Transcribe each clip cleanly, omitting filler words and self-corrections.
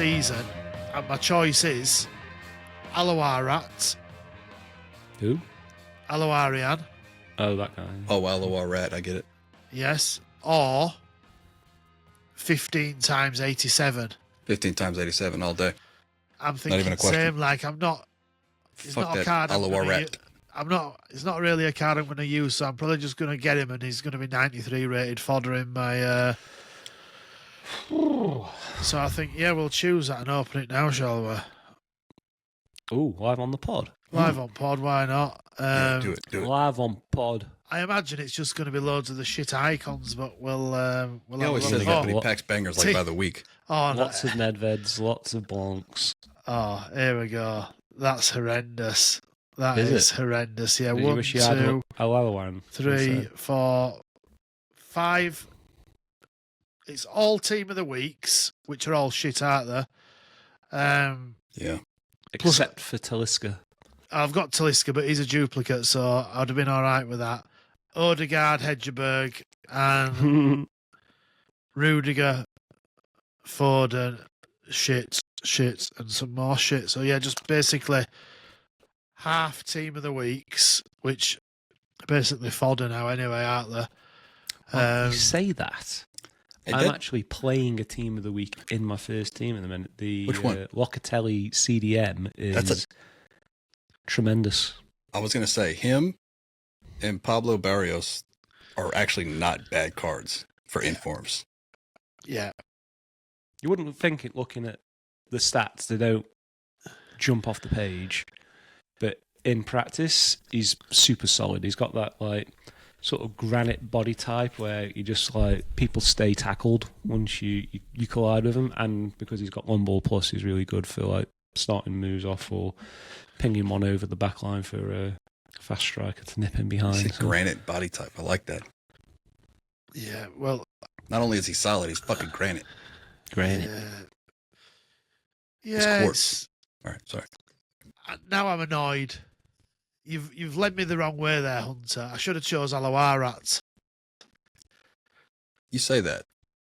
season, and my choice is Alawarat, Who? Alawarian, Oh, that guy. Oh, Aloha Rat, I get it. yes, or 15 times 87. 15 times 87 all day. I'm Not even thinking a question. same. Like it's Fuck not a that card. Aloha Rat. It's not really a card I'm going to use. So I'm probably just going to get him, and he's going to be 93 rated fodder in my. So I think we'll choose that and open it now, shall we? Oh, live on the pod. Live on pod, why not? Yeah, do it. Live on pod. I imagine it's just going to be loads of the shit icons, but we'll. He always says that, but he packs bangers like by the week. Oh, Lots of Nedveds, lots of Blancs. Oh, here we go. That's horrendous. That is horrendous. Yeah, Did you 1, wish you had 2, Alawan 3, instead? 4, 5. It's all team of the weeks, which are all shit, aren't they? Yeah. Except for Taliska. I've got Taliska, but he's a duplicate, so I'd have been all right with that. Odegaard, Hedgeberg, and Rudiger, Foden, shit, and some more shit. So yeah, just basically half team of the weeks, which are basically fodder now anyway, aren't they? You say that. I'm actually playing a team of the week in my first team at the minute. The Which one? Locatelli CDM is tremendous. I was going to say, him and Pablo Barrios are actually not bad cards for informs. Yeah. You wouldn't think it looking at the stats, they don't jump off the page. But in practice, he's super solid. He's got that like sort of granite body type where you just like people stay tackled once you collide with him, and because he's got one ball plus, he's really good for like starting moves off or pinging one over the back line for a fast striker to nip in behind. He's a granite body type. I like that. Yeah, well, not only is he solid, he's fucking granite. Granite. Yeah, it's quartz. All right, sorry. Now I'm annoyed. You've led me the wrong way there, Hunter. I should have chose Alawarat. You say that,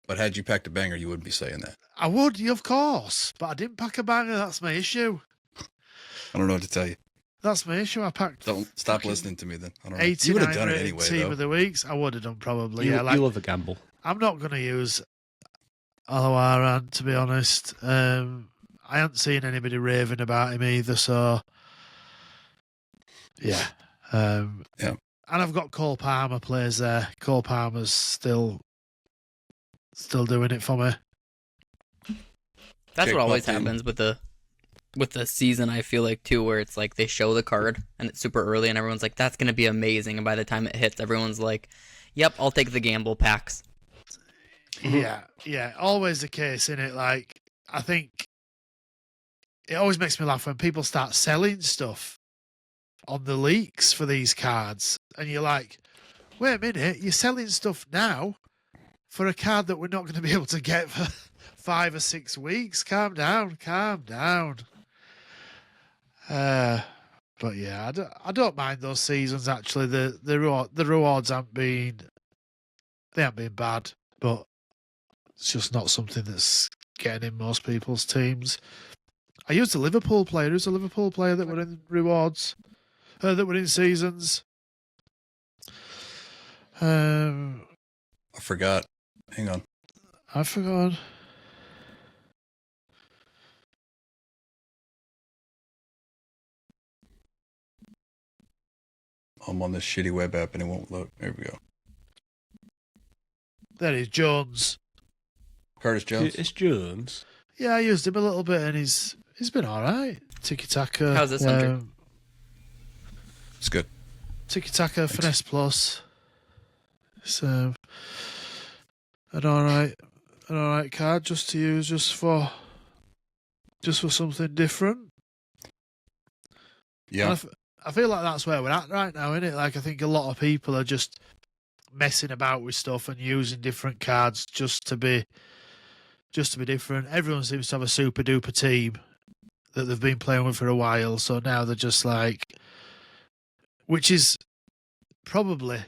but had you packed a banger, you wouldn't be saying that. I would, of course, but I didn't pack a banger. That's my issue. I don't know what to tell you. That's my issue. I packed. Don't stop listening to me then. I don't know. 89 You would have done it anyway, team though. of the weeks. I would have done probably. You a love a gamble. I'm not going to use Alawaran, to be honest. I haven't seen anybody raving about him either, so yeah. Yeah. And I've got Cole Palmer plays there. Cole Palmer's still doing it for me. That's Jake what always Buckton. happens with the season, I feel like, too, where it's like they show the card and it's super early and everyone's like, that's going to be amazing. And by the time it hits, everyone's like, yep, I'll take the gamble packs. Yeah. Always the case, innit? Like, I think it always makes me laugh when people start selling stuff on the leaks for these cards. And you're like, wait a minute, you're selling stuff now for a card that we're not going to be able to get for 5 or 6 weeks. Calm down. But yeah, I don't mind those seasons. Actually, the rewards haven't been bad, but it's just not something that's getting in most people's teams. I used a Liverpool player. Who's a Liverpool player that were in rewards, that were in seasons? I forgot. Hang on. I forgot. I'm on this shitty web app and it won't load. There we go. There is Jones. Curtis Jones. It's Jones. Yeah, I used him a little bit, and he's been all right. Tiki taka. How's this, Hunter? It's good. Tiki taka finesse plus. So an all right card just to use just for something different. Yeah. I feel like that's where we're at right now, isn't it? Like, I think a lot of people are just messing about with stuff and using different cards just to be different. Everyone seems to have a super duper team that they've been playing with for a while, so now they're just like, which is probably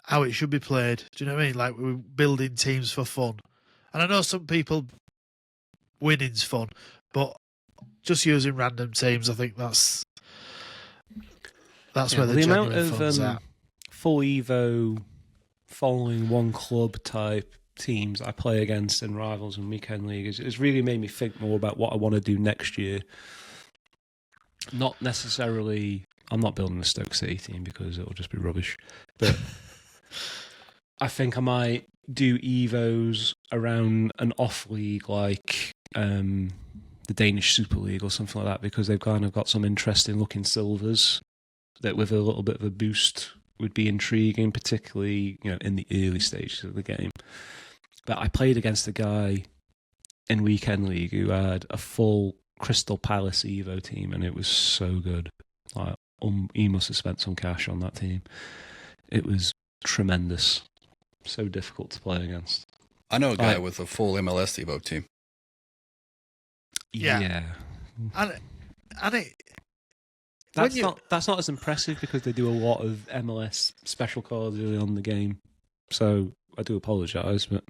how it should be played. Do you know what I mean? Like, we're building teams for fun. And I know some people winning's fun, but just using random teams, I think that's where the amount genuine fun's of at. full Evo following one club type teams I play against in Rivals and Weekend League has really made me think more about what I want to do next year. Not necessarily, I'm not building a Stoke City team because it'll just be rubbish, but I think I might do Evos around an off league like the Danish Super League or something like that, because they've kind of got some interesting looking silvers that with a little bit of a boost would be intriguing, particularly in the early stages of the game. But I played against a guy in Weekend League who had a full Crystal Palace Evo team, and it was so good. Like, he must have spent some cash on that team. It was tremendous. So difficult to play against. I know a guy with a full MLS Evo team. Yeah. And it... That's not as impressive because they do a lot of MLS special cards early on in the game. So I do apologise, but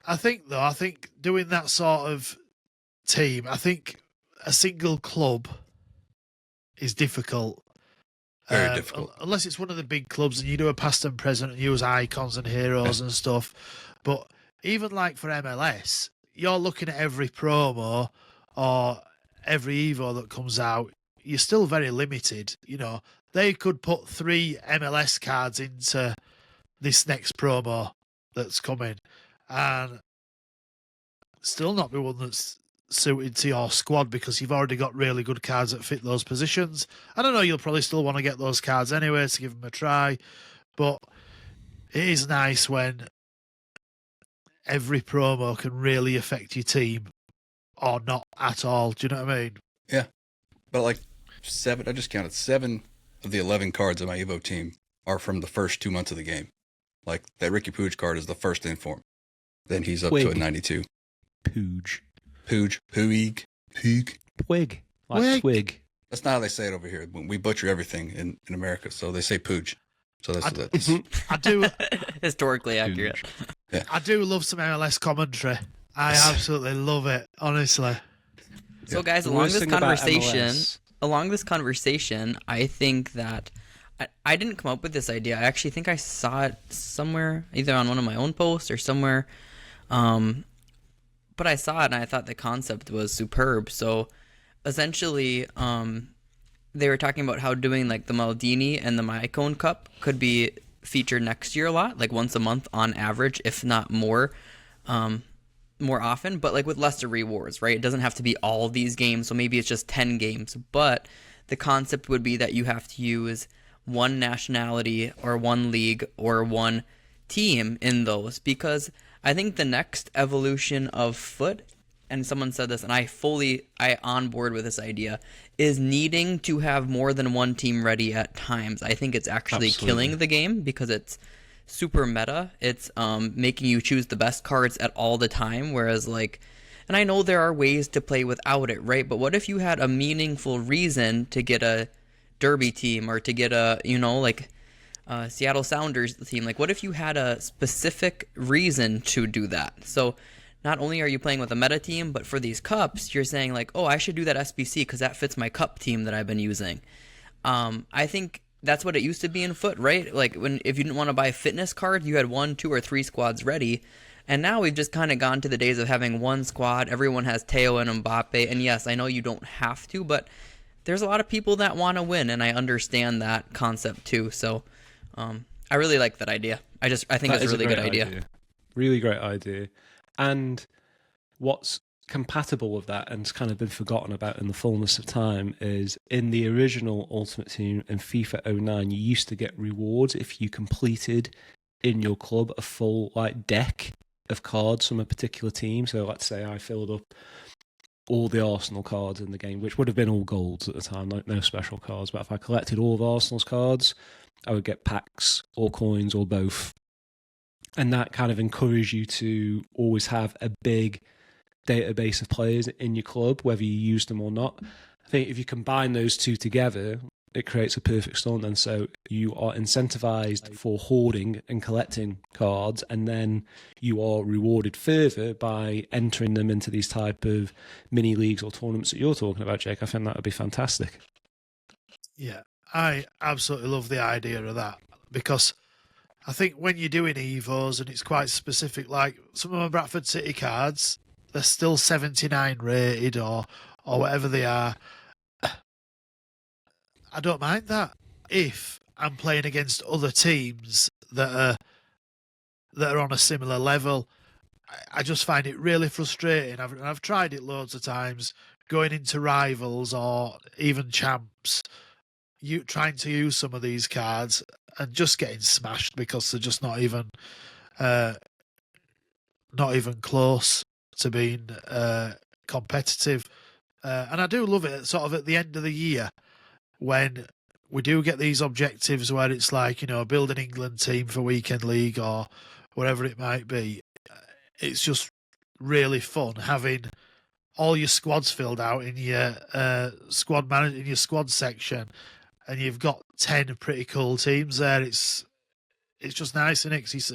I think doing that sort of team, I think a single club is difficult. Very difficult. Unless it's one of the big clubs and you do a past and present and use icons and heroes and stuff. But even like for MLS, you're looking at every promo or every Evo that comes out, you're still very limited. They could put 3 MLS cards into this next promo that's coming and still not be one that's suited to your squad because you've already got really good cards that fit those positions. I don't know, you'll probably still want to get those cards anyway to give them a try, but it is nice when every promo can really affect your team or not at all. Do you know what I mean? Yeah. But like 7, I just counted 7 of the 11 cards on my Evo team are from the first 2 months of the game. Like that Ricky Pooge card is the first inform. Then he's up to a 92. Pooge. Puig. Twig. Like twig. That's not how they say it over here. We butcher everything in America, so they say Pooge. So that's I do historically accurate. Yeah. I do love some MLS commentary. I absolutely love it, honestly. So guys, The along worst this thing about conversation, I think that I didn't come up with this idea. I actually think I saw it somewhere, either on one of my own posts or somewhere. But I saw it and I thought the concept was superb. So essentially, they were talking about how doing like the Maldini and the Mycone Cup could be featured next year a lot, like once a month on average, if not more often, but like with lesser rewards, right? It doesn't have to be all these games, so maybe it's just 10 games, but the concept would be that you have to use one nationality or one league or one team in those, because I think the next evolution of Foot, and someone said this, and I on board with this idea, is needing to have more than one team ready at times. I think it's actually killing the game because it's super meta. It's making you choose the best cards at all the time, whereas like, and I know there are ways to play without it, right? But what if you had a meaningful reason to get a Derby team or to get a, Seattle Sounders team? Like, what if you had a specific reason to do that? So not only are you playing with a meta team, but for these cups, you're saying like, oh, I should do that SBC because that fits my cup team that I've been using. I think that's what it used to be in Foot, right? Like if you didn't want to buy a fitness card, you had 1, 2, or 3 squads ready. And now we've just kind of gone to the days of having one squad. Everyone has Teo and Mbappe. And yes, I know you don't have to, but there's a lot of people that want to win, and I understand that concept too. So I really like that idea. I think it's a really good idea. Really great idea. And what's compatible with that and it's kind of been forgotten about in the fullness of time is in the original Ultimate Team in FIFA 09, you used to get rewards if you completed in your club a full deck of cards from a particular team. So let's say I filled up all the Arsenal cards in the game, which would have been all golds at the time, like no special cards. But if I collected all of Arsenal's cards, I would get packs or coins or both. And that kind of encouraged you to always have a big database of players in your club, whether you use them or not. I think if you combine those two together, it creates a perfect storm then. So you are incentivized for hoarding and collecting cards, and then you are rewarded further by entering them into these type of mini leagues or tournaments that you're talking about, Jake. I think that would be fantastic. Yeah, I absolutely love the idea of that, because I think when you're doing Evos and it's quite specific, like some of my Bradford City cards, they're still 79 rated or whatever they are. I don't mind that if I'm playing against other teams that are on a similar level. I just find it really frustrating. I've tried it loads of times, going into rivals or even champs, trying to use some of these cards and just getting smashed because they're just not even close to being competitive. And I do love it sort of at the end of the year when we do get these objectives where it's like, build an England team for Weekend League or whatever it might be. It's just really fun having all your squads filled out in your in your squad section, and you've got 10 pretty cool teams there. It's just nice, isn't it? 'Cause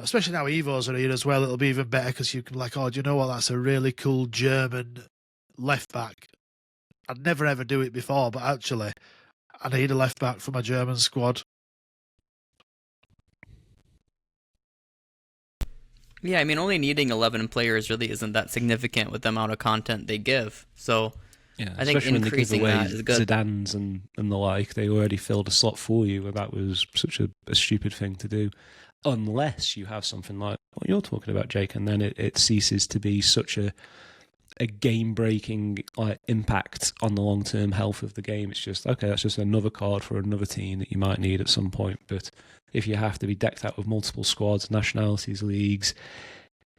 especially now Evos are here as well, it'll be even better because you can do you know what? That's a really cool German left back. I'd never ever do it before, but actually, I need a left back for my German squad. Yeah, I mean, only needing 11 players really isn't that significant with the amount of content they give. So Yeah, I think especially when they give increasing away that is good. Zidanes and the like, they already filled a slot for you, and that was such a stupid thing to do. Unless you have something like what you're talking about, Jake, and then it ceases to be such a game-breaking impact on the long-term health of the game. It's just, okay, that's just another card for another team that you might need at some point. But if you have to be decked out with multiple squads, nationalities, leagues,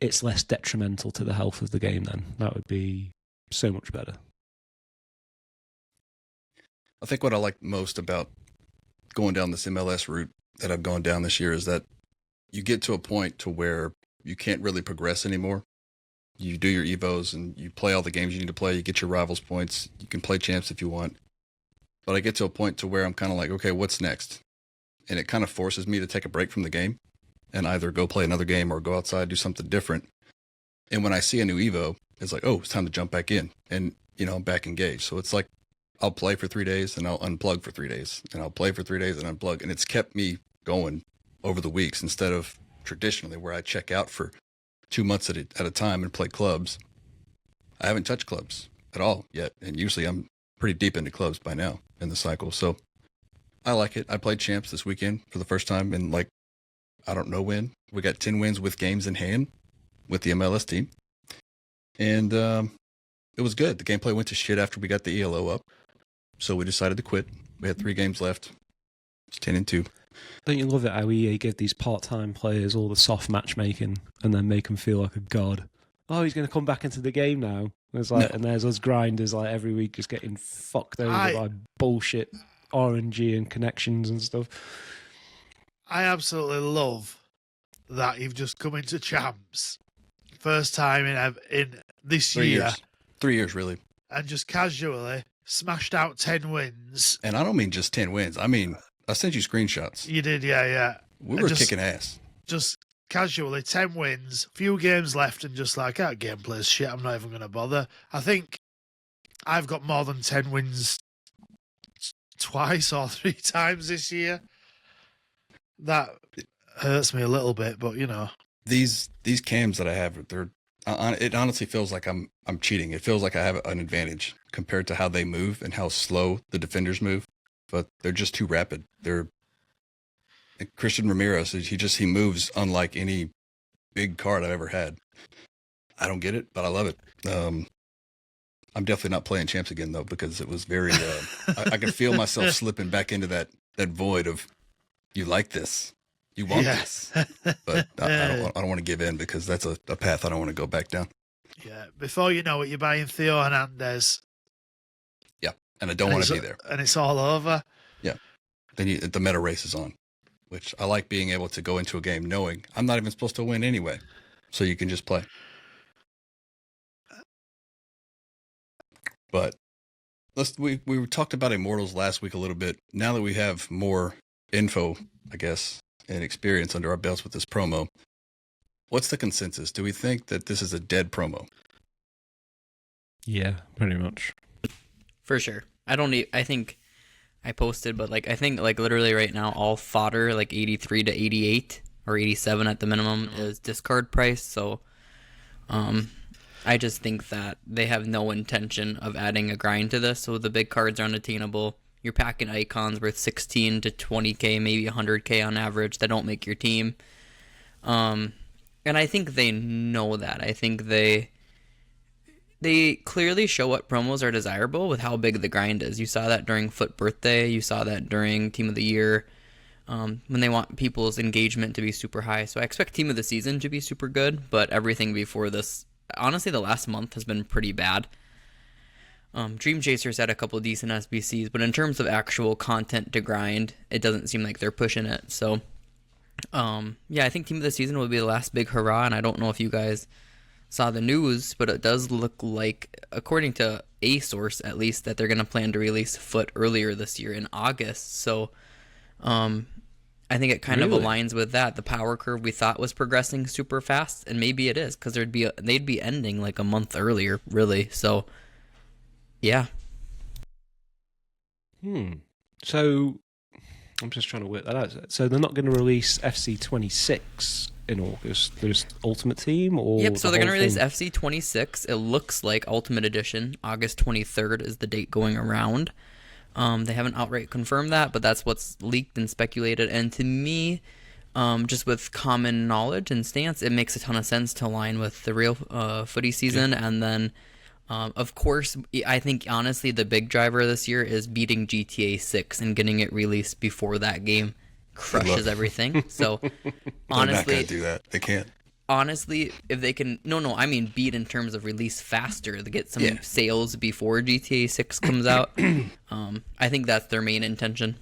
it's less detrimental to the health of the game then. That would be so much better. I think what I like most about going down this MLS route that I've gone down this year is that you get to a point to where you can't really progress anymore. You do your Evos and you play all the games you need to play. You get your rivals points. You can play champs if you want. But I get to a point to where I'm kind of like, okay, what's next? And it kind of forces me to take a break from the game and either go play another game or go outside, do something different. And when I see a new Evo, it's like, oh, it's time to jump back in. And, I'm back engaged. So it's like I'll play for 3 days and I'll unplug for 3 days. And I'll play for 3 days and unplug. And it's kept me going over the weeks instead of traditionally where I check out for 2 months at a time and play clubs. I haven't touched clubs at all yet. And usually I'm pretty deep into clubs by now in the cycle. So I like it. I played champs this weekend for the first time in I don't know when. We got 10 wins with games in hand with the MLS team. And it was good. The gameplay went to shit after we got the ELO up. So we decided to quit. We had 3 games left. It's 10-2. Don't you love it how EA give these part-time players all the soft matchmaking and then make them feel like a god? Oh, he's going to come back into the game now. And there's us grinders every week just getting fucked over by bullshit RNG and connections and stuff. I absolutely love that you've just come into champs, first time in this 3 year, years. 3 years, really. and just casually smashed out 10 wins. And I don't mean just 10 wins. I mean, I sent you screenshots. You did, yeah. We were kicking ass. Just casually 10 wins, few games left, and just like, that gameplay's shit, I'm not even going to bother. I think I've got more than 10 wins twice or 3 times this year. That hurts me a little bit, but These cams that I have, it honestly feels like I'm cheating. It feels like I have an advantage compared to how they move and how slow the defenders move. But they're just too rapid. Christian Ramirez, he moves unlike any big card I've ever had. I don't get it, but I love it. I'm definitely not playing champs again though, because it was very. I can feel myself slipping back into that void of, you like this, you want this, but I don't want to give in because that's a path I don't want to go back down. Yeah, before you know it, you're buying Theo Hernandez. Yeah, and I don't want to be there. And it's all over. Yeah, then the meta race is on, which I like being able to go into a game knowing I'm not even supposed to win anyway, so you can just play. But we talked about Immortals last week a little bit. Now that we have more info, I guess, and experience under our belts with this promo, what's the consensus? Do we think that this is a dead promo? Yeah, pretty much. For sure. I think I posted, but I think literally right now, all fodder 83 to 88 or 87 at the minimum is discard price. So, I just think that they have no intention of adding a grind to this. So the big cards are unattainable. You're packing icons worth 16 to 20k, maybe 100k on average that don't make your team. And I think they know that. I think they clearly show what promos are desirable with how big the grind is. You saw that during Foot Birthday. You saw that during Team of the Year, when they want people's engagement to be super high. So I expect Team of the Season to be super good, but everything before this, honestly, the last month has been pretty bad. Dream Chasers had a couple decent SBCs, but in terms of actual content to grind, it doesn't seem like they're pushing it. So, I think Team of the Season will be the last big hurrah, and I don't know if you guys saw the news, but it does look like, according to a source at least, that they're going to plan to release Foot earlier this year in August. So, I think it kind of aligns with that. The power curve we thought was progressing super fast, and maybe it is, because they'd be ending a month earlier, really. So, yeah. So, I'm just trying to work that out. So they're not going to release FC26 in August. There's Ultimate Team, or yep. So they're going to release FC26. It looks like Ultimate Edition. August 23rd is the date going around. They haven't outright confirmed that, but that's what's leaked and speculated. And to me, just with common knowledge and stance, it makes a ton of sense to align with the real footy season. Yeah. And then, of course, I think honestly the big driver this year is beating GTA 6 and getting it released before that game crushes everything. So honestly, they're not going to do that. They can't. Honestly, if they can, I mean beat in terms of release faster to get some sales before GTA 6 comes out. I think that's their main intention.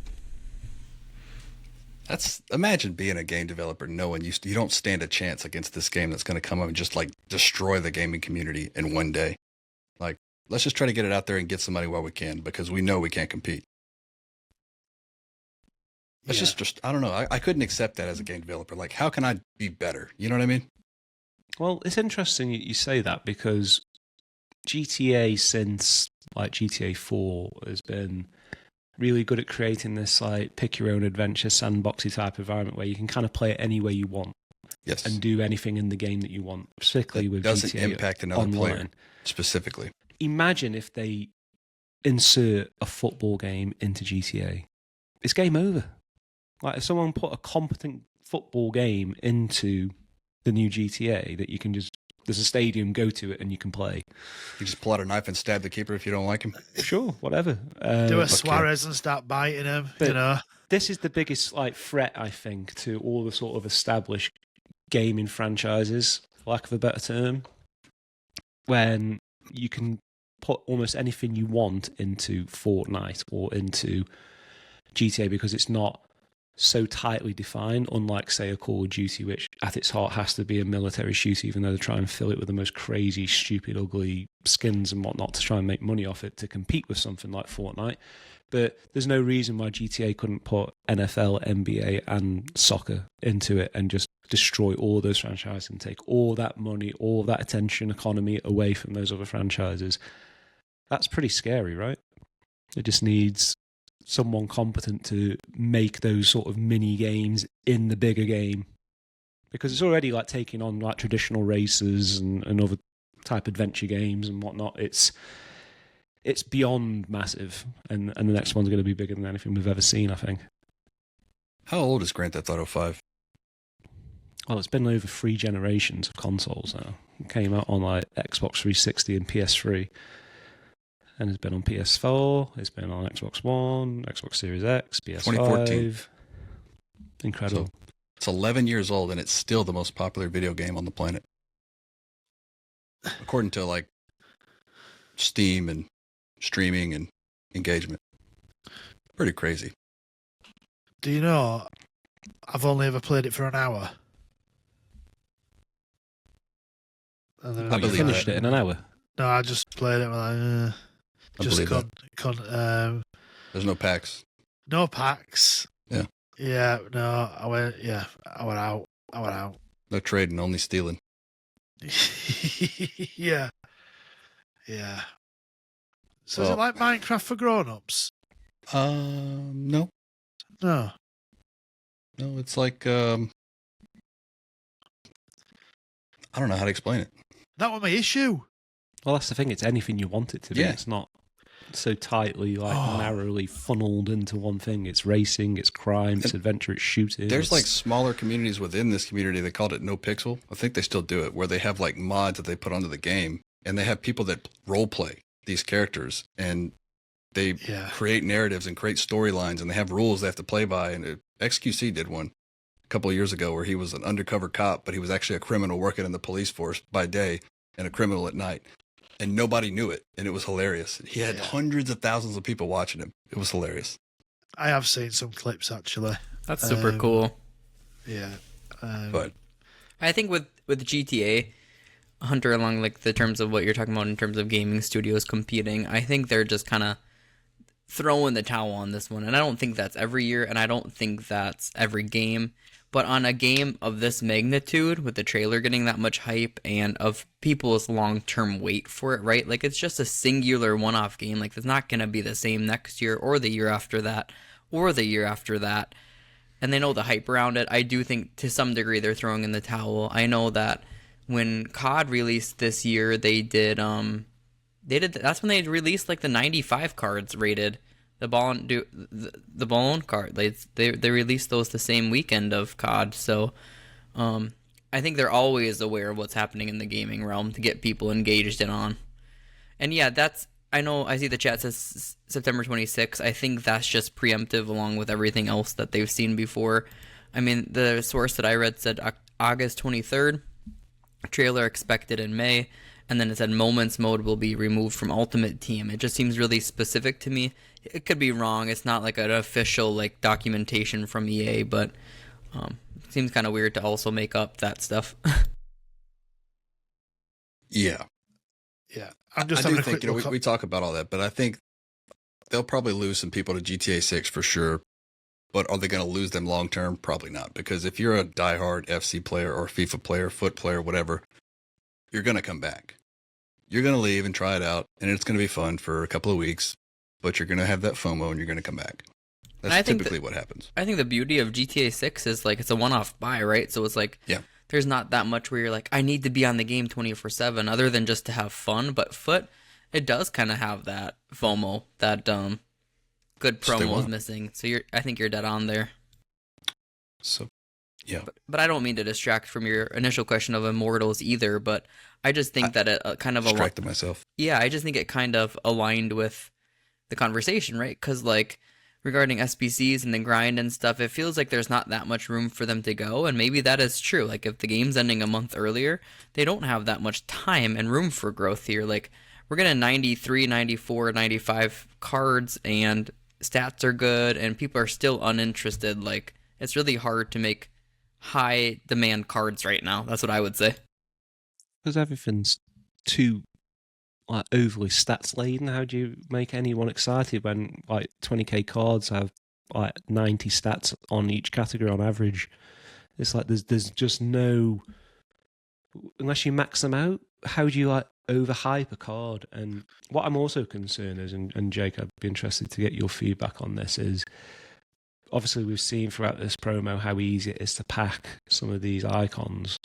Imagine being a game developer knowing you don't stand a chance against this game that's going to come up and just destroy the gaming community in one day. Let's just try to get it out there and get some money while we can, because we know we can't compete. It's just I don't know. I couldn't accept that as a game developer. How can I be better? You know what I mean? Well, it's interesting you say that, because GTA since GTA 4 has been really good at creating this pick your own adventure sandboxy type environment where you can kind of play it any way you want. Yes. And do anything in the game that you want, particularly with doesn't GTA impact another online. Player specifically. Imagine if they insert a football game into GTA. It's game over. If someone put a competent football game into the new GTA that you can there's a stadium, go to it and you can play. You just pull out a knife and stab the keeper if you don't like him? Sure, whatever. Do a Suarez and start biting him, This is the biggest threat, I think, to all the sort of established gaming franchises, for lack of a better term, when you can put almost anything you want into Fortnite or into GTA, because it's not so tightly defined, unlike, say, a Call of Duty, which at its heart has to be a military shooter, even though they try and fill it with the most crazy, stupid, ugly skins and whatnot to try and make money off it to compete with something like Fortnite. But there's no reason why GTA couldn't put NFL, NBA, and soccer into it and just destroy all those franchises and take all that money, all that attention economy away from those other franchises. That's pretty scary, right? It just needs someone competent to make those sort of mini games in the bigger game, because it's already taking on traditional races and other type adventure games and whatnot. It's beyond massive, and the next one's going to be bigger than anything we've ever seen, I think. How old is Grand Theft Auto 5? Well, it's been over 3 generations of consoles now. It came out on Xbox 360 and PS3. And it's been on PS4, it's been on Xbox One, Xbox Series X, PS5. 2014. Incredible. So it's 11 years old, and it's still the most popular video game on the planet. According to Steam and streaming and engagement. Pretty crazy. Do you know, I've only ever played it for an hour. I believe finished it in an hour? No, I just played it I Just believe that. There's no packs. no packs. Yeah. Yeah, no, I went out. No trading, only stealing. Yeah. Yeah. So is Well- it like Minecraft for grown-ups? No. No. No, it's like, I don't know how to explain it. That was my issue. Well, that's the thing. It's anything you want it to be. Yeah. It's not so tightly, Oh. narrowly funneled into one thing. It's racing, it's crime, it's adventure, it's shooting. There's like it's- smaller communities within this community. They called it No Pixel. I think they still do it, where they have like mods that they put onto the game, and they have people that role play these characters, and they Yeah. create narratives and create storylines, and they have rules they have to play by. And XQC did one a couple of years ago where he was an undercover cop, but he was actually a criminal working in the police force by day and a criminal at night. And nobody knew it, and it was hilarious. He had Yeah. hundreds of thousands of people watching him. It was hilarious. I have seen some clips actually. That's super Um, cool. Yeah. But I think with GTA, Hunter, along like the terms of what you're talking about in terms of gaming studios competing, I think they're just kind of throwing the towel on this one. And I don't think that's every year, and I don't think that's every game. But on a game of this magnitude, with the trailer getting that much hype and of people's long-term wait for it, right? Like, it's just a singular one-off game. Like, it's not going to be the same next year or the year after that or the year after that. And they know the hype around it. I do think to some degree they're throwing in the towel. I know that when COD released this year, they did that's when they released like the 95 cards rated. The Ballon card. They released those the same weekend of COD. So I think they're always aware of what's happening in the gaming realm to get people engaged and on. And yeah, I know I see the chat says September 26th. I think that's just preemptive along with everything else that they've seen before. I mean, the source that I read said August 23rd. Trailer expected in May. And then it said Moments mode will be removed from Ultimate Team. It just seems really specific to me. It could be wrong. It's not like an official like documentation from EA, but it seems kind of weird to also make up that stuff. yeah. Yeah. I'm just I having do a think, quick you know, look. we talk about all that, but I think they'll probably lose some people to GTA 6 for sure. But are they going to lose them long term? Probably not. Because if you're a diehard FC player or FIFA player, foot player, whatever, you're going to come back. You're going to leave and try it out, and it's going to be fun for a couple of weeks, but you're going to have that FOMO and you're going to come back. That's I think typically what happens. I think the beauty of GTA 6 is like it's a one-off buy, right? So it's like there's not that much where you're like, I need to be on the game 24/7 other than just to have fun. But Foot, it does kind of have that FOMO, that good So they promo is want it. missing. So I think you're dead on there. So, yeah. But I don't mean to distract from your initial question of Immortals either. But I just think that it kind of Distracted myself. yeah, I just think it kind of aligned with the conversation, right? Because like regarding SBCs and the grind and stuff, it feels like there's not that much room for them to go, and maybe that is true. Like if the game's ending a month earlier, they don't have that much time and room for growth here. Like we're getting 93, 94, 95 cards, and stats are good, and people are still uninterested. Like it's really hard to make high demand cards right now. That's what I would say. Because everything's too like overly stats laden. How do you make anyone excited when like 20k cards have like 90 stats on each category on average? It's like there's just no, unless you max them out. How do you like overhype a card? And what I'm also concerned is, and Jake, I'd be interested to get your feedback on this, is obviously we've seen throughout this promo how easy it is to pack some of these icons,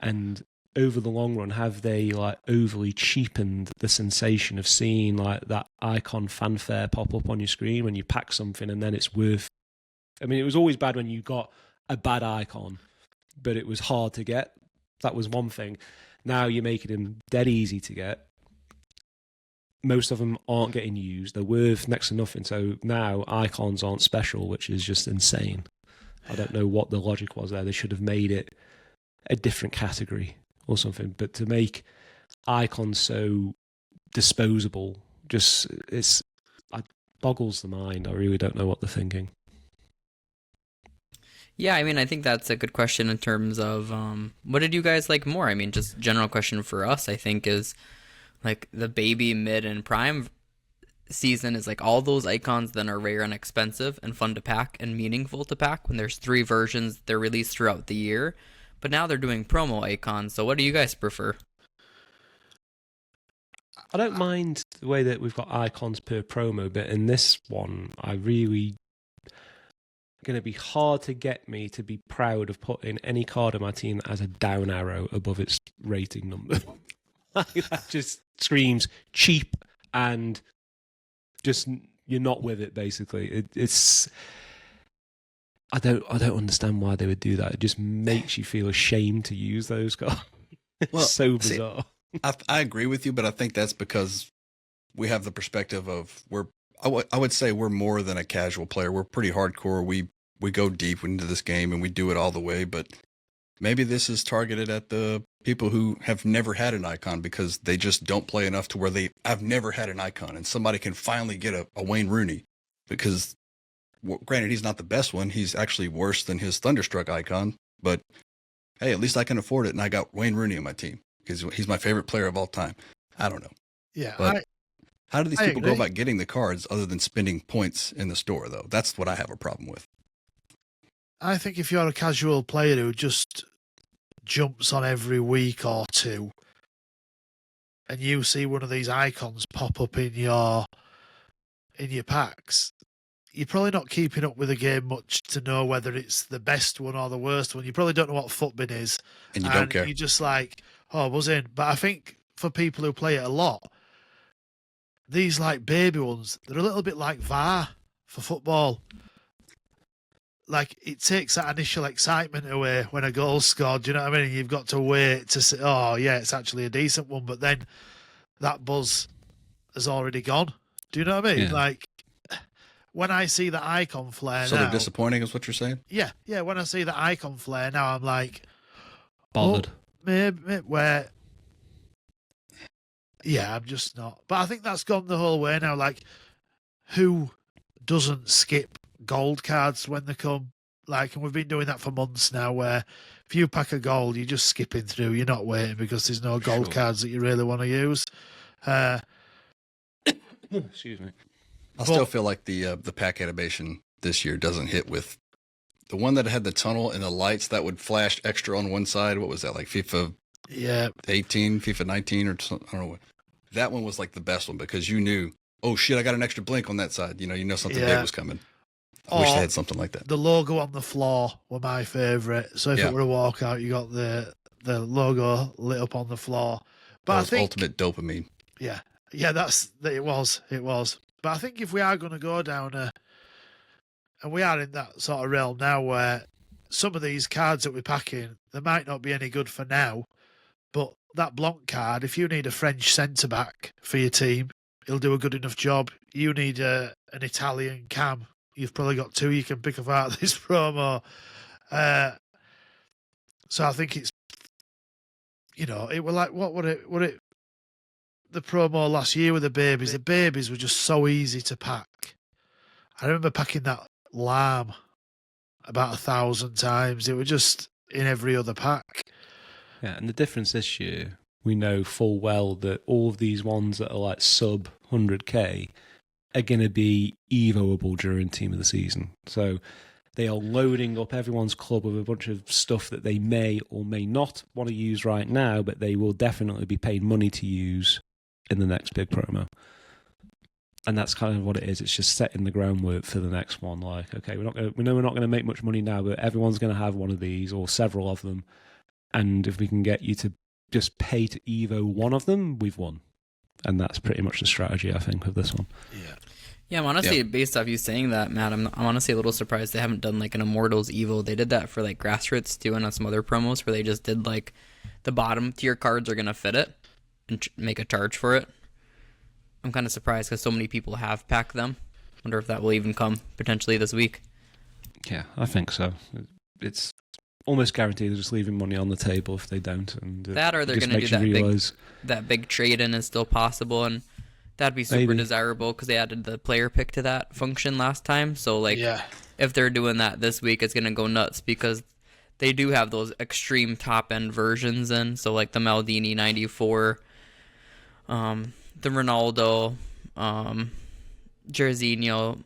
and over the long run, have they like overly cheapened the sensation of seeing like that icon fanfare pop up on your screen when you pack something, and then it's worth? I mean, it was always bad when you got a bad icon, but it was hard to get. That was one thing. Now you're making them dead easy to get. Most of them aren't getting used. They're worth next to nothing. So now icons aren't special, which is just insane. I don't know what the logic was there. They should have made it a different category or something. But to make icons so disposable, it boggles the mind. I really don't know what they're thinking. Yeah, I mean, I think that's a good question in terms of what did you guys like more? I mean, just general question for us, I think, is like the baby, mid, and prime season is like all those icons then are rare and expensive and fun to pack and meaningful to pack when there's 3 versions they're released throughout the year. But now they're doing promo icons. So what do you guys prefer? I don't mind the way that we've got icons per promo, but in this one, I really going to be hard to get me to be proud of putting any card on my team that has a down arrow above its rating number. That just screams cheap and just you're not with it. Basically, it's. I don't understand why they would do that. It just makes you feel ashamed to use those cards. It's so bizarre. I agree with you, but I think that's because we have the perspective of I would say we're more than a casual player. We're pretty hardcore. We go deep into this game and we do it all the way, but maybe this is targeted at the people who have never had an icon because they just don't play enough to where I've never had an icon, and somebody can finally get a Wayne Rooney because, granted, he's not the best one. He's actually worse than his Thunderstruck icon, but hey, at least I can afford it, and I got Wayne Rooney on my team because he's my favorite player of all time. I don't know. Yeah. But how do these people go agree. about getting the cards other than spending points in the store, though? That's what I have a problem with. I think if you're a casual player who just jumps on every week or two and you see one of these icons pop up in your packs, you're probably not keeping up with the game much to know whether it's the best one or the worst one. You probably don't know what Footbin is. And you don't care. You're just like, oh, buzz in. But I think for people who play it a lot, these like baby ones, they're a little bit like VAR for football. Like, it takes that initial excitement away when a goal's scored. Do you know what I mean? You've got to wait to say, oh, yeah, it's actually a decent one. But then that buzz has already gone. Do you know what I mean? Yeah. Like, when I see the icon flare So now... they're disappointing is what you're saying? Yeah. When I see the icon flare now, I'm like... Bothered. Maybe where... Yeah, I'm just not. But I think that's gone the whole way now. Like, who doesn't skip gold cards when they come? Like, and we've been doing that for months now, where if you pack a gold, you're just skipping through. You're not waiting because there's no gold cards that you really want to use. Excuse me. I still feel like the pack animation this year doesn't hit with the one that had the tunnel and the lights that would flash extra on one side. What was that, like FIFA 18, FIFA 19 or something? I don't know. That one was like the best one because you knew, oh shit, I got an extra blink on that side. You know something big was coming. I wish they had something like that. The logo on the floor were my favourite. So if it were a walkout, you got the logo lit up on the floor. But That I was think ultimate dopamine. Yeah, it was. But I think if we are going to go down and we are in that sort of realm now where some of these cards that we're packing, they might not be any good for now, but that Blanc card, if you need a French centre-back for your team, he'll do a good enough job. You need an Italian cam. You've probably got 2 you can pick up out of this promo. So I think it's, it were like, what would it, the promo last year with the babies were just so easy to pack. I remember packing that lamb about 1,000 times. It was just in every other pack. Yeah, and the difference this year, we know full well that all of these ones that are like sub 100k are going to be evoable during Team of the Season. So they are loading up everyone's club with a bunch of stuff that they may or may not want to use right now, but they will definitely be paid money to use in the next big promo. And that's kind of what it is. It's just setting the groundwork for the next one. Like, okay, we know we're not going to make much money now, but everyone's going to have one of these or several of them. And if we can get you to just pay to Evo one of them, we've won. And that's pretty much the strategy, I think, of this one. Yeah, I'm honestly, based off you saying that, Matt, I'm honestly a little surprised they haven't done like an Immortals Evo. They did that for like Grassroots too, and on some other promos where they just did like the bottom tier cards are going to fit it and make a charge for it. I'm kind of surprised because so many people have packed them. Wonder if that will even come potentially this week. Yeah, I think so. It's almost guaranteed they're just leaving money on the table if they don't. And that or they're going to do that big trade-in is still possible, and that'd be super desirable because they added the player pick to that function last time. So, like, if they're doing that this week, it's going to go nuts because they do have those extreme top-end versions in. So, like, the Maldini 94, the Ronaldo, Jairzinho,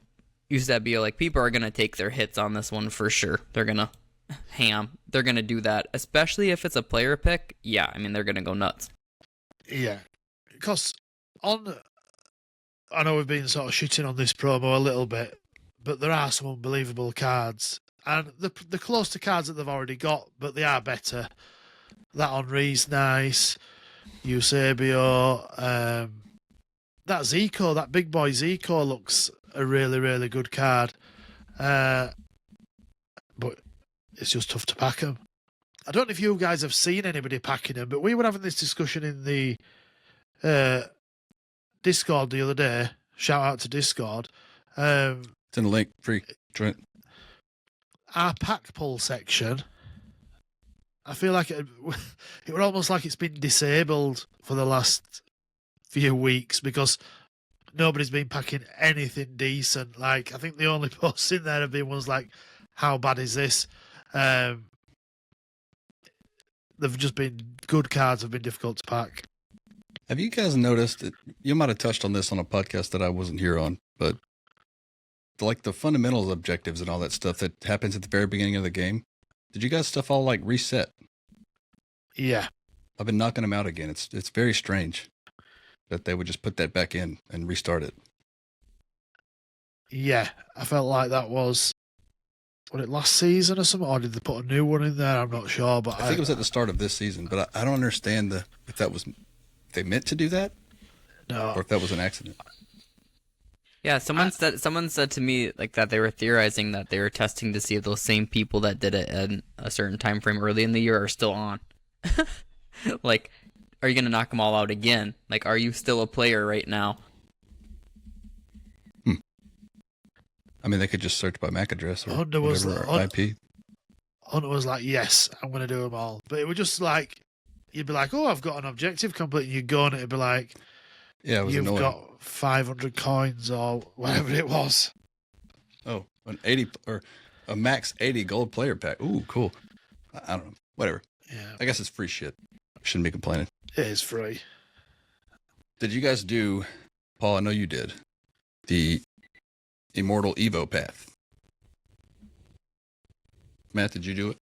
Eusebio, like people are gonna take their hits on this one for sure. They're gonna they're gonna do that, especially if it's a player pick. Yeah, I mean they're gonna go nuts. Yeah, because I know we've been sort of shitting on this promo a little bit, but there are some unbelievable cards, and they're close to cards that they've already got, but they are better. That Henri's nice, Eusebio, that Zico, that big boy Zico looks a really, really good card. But it's just tough to pack them. I don't know if you guys have seen anybody packing them, but we were having this discussion in the Discord the other day. Shout out to Discord. It's in the link, free. Join it. Our pack pull section, I feel like it were almost like it's been disabled for the last few weeks because nobody's been packing anything decent. Like, I think the only posts in there have been ones like, how bad is this? They've just been, good cards have been difficult to pack. Have you guys noticed that you might have touched on this on a podcast that I wasn't here on, but like the fundamentals objectives and all that stuff that happens at the very beginning of the game, did you guys stuff all like reset? Yeah. I've been knocking them out again. It's very strange that they would just put that back in and restart it. Yeah, I felt like that was it last season or something, or did they put a new one in there? I'm not sure, but I think it was at the start of this season, but I don't understand if they meant to do that, no, or if that was an accident. Yeah, someone said to me like that they were theorizing that they were testing to see if those same people that did it in a certain time frame early in the year are still on. Like, are you gonna knock them all out again? Like, are you still a player right now? I mean, they could just search by MAC address or Hunter was whatever, or IP. Hunter was like, yes, I'm going to do them all. But it was just like, you'd be like, oh, I've got an objective complete, and you'd go and it'd be like, yeah, it was you've annoying. got 500 coins or whatever it was. Oh, an 80 or a max 80 gold player pack. Ooh, cool. I don't know. Whatever. Yeah, I guess it's free shit. I shouldn't be complaining. it is free. Did you guys do, Paul, I know you did, the Immortal Evo path? Matt, did you do it?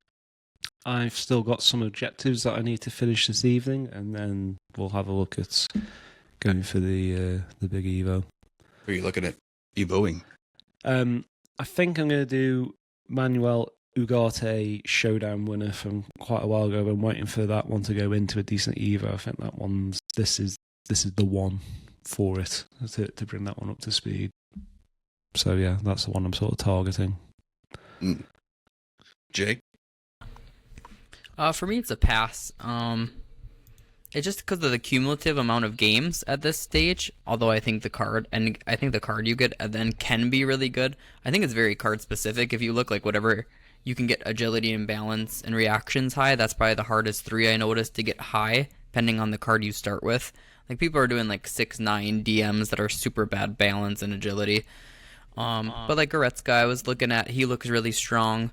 I've still got some objectives that I need to finish this evening, and then we'll have a look at going for the big Evo. Or are you looking at Evoing? I think I'm going to do Manuel Ugarte Showdown winner from quite a while ago. I've been waiting for that one to go into a decent Evo. I think that one's this is the one for it to bring that one up to speed. So yeah, that's the one I'm sort of targeting. Jake? For me, it's a pass. It's just because of the cumulative amount of games at this stage. Although I think the card you get then can be really good. I think it's very card specific. If you look like whatever you can get agility and balance and reactions high, that's probably the hardest 3 I noticed to get high, depending on the card you start with. Like people are doing like 6-9 DMs that are super bad balance and agility. But like Goretzka, I was looking at, he looks really strong.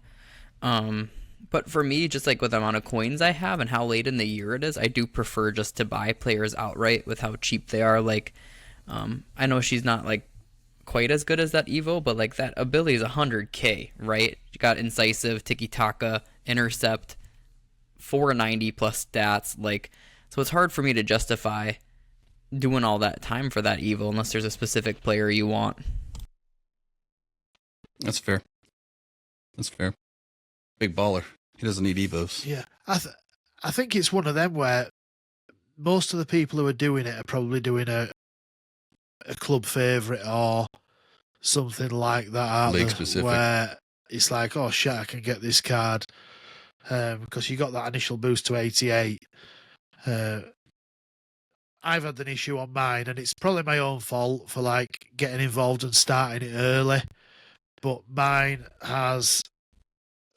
But for me, just like with the amount of coins I have and how late in the year it is, I do prefer just to buy players outright with how cheap they are. Like, I know she's not like quite as good as that Evo, but like that ability is 100k, right? You got incisive, tiki-taka, intercept, 490 plus stats. Like, so it's hard for me to justify doing all that time for that Evo unless there's a specific player you want. That's fair. That's fair. Big baller. He doesn't need Evos. Yeah, I think it's one of them where most of the people who are doing it are probably doing a club favourite or something like that, aren't League they? specific. Where it's like, oh shit, I can get this card because you got that initial boost to 88. I've had an issue on mine, and it's probably my own fault for like getting involved and starting it early. But mine has,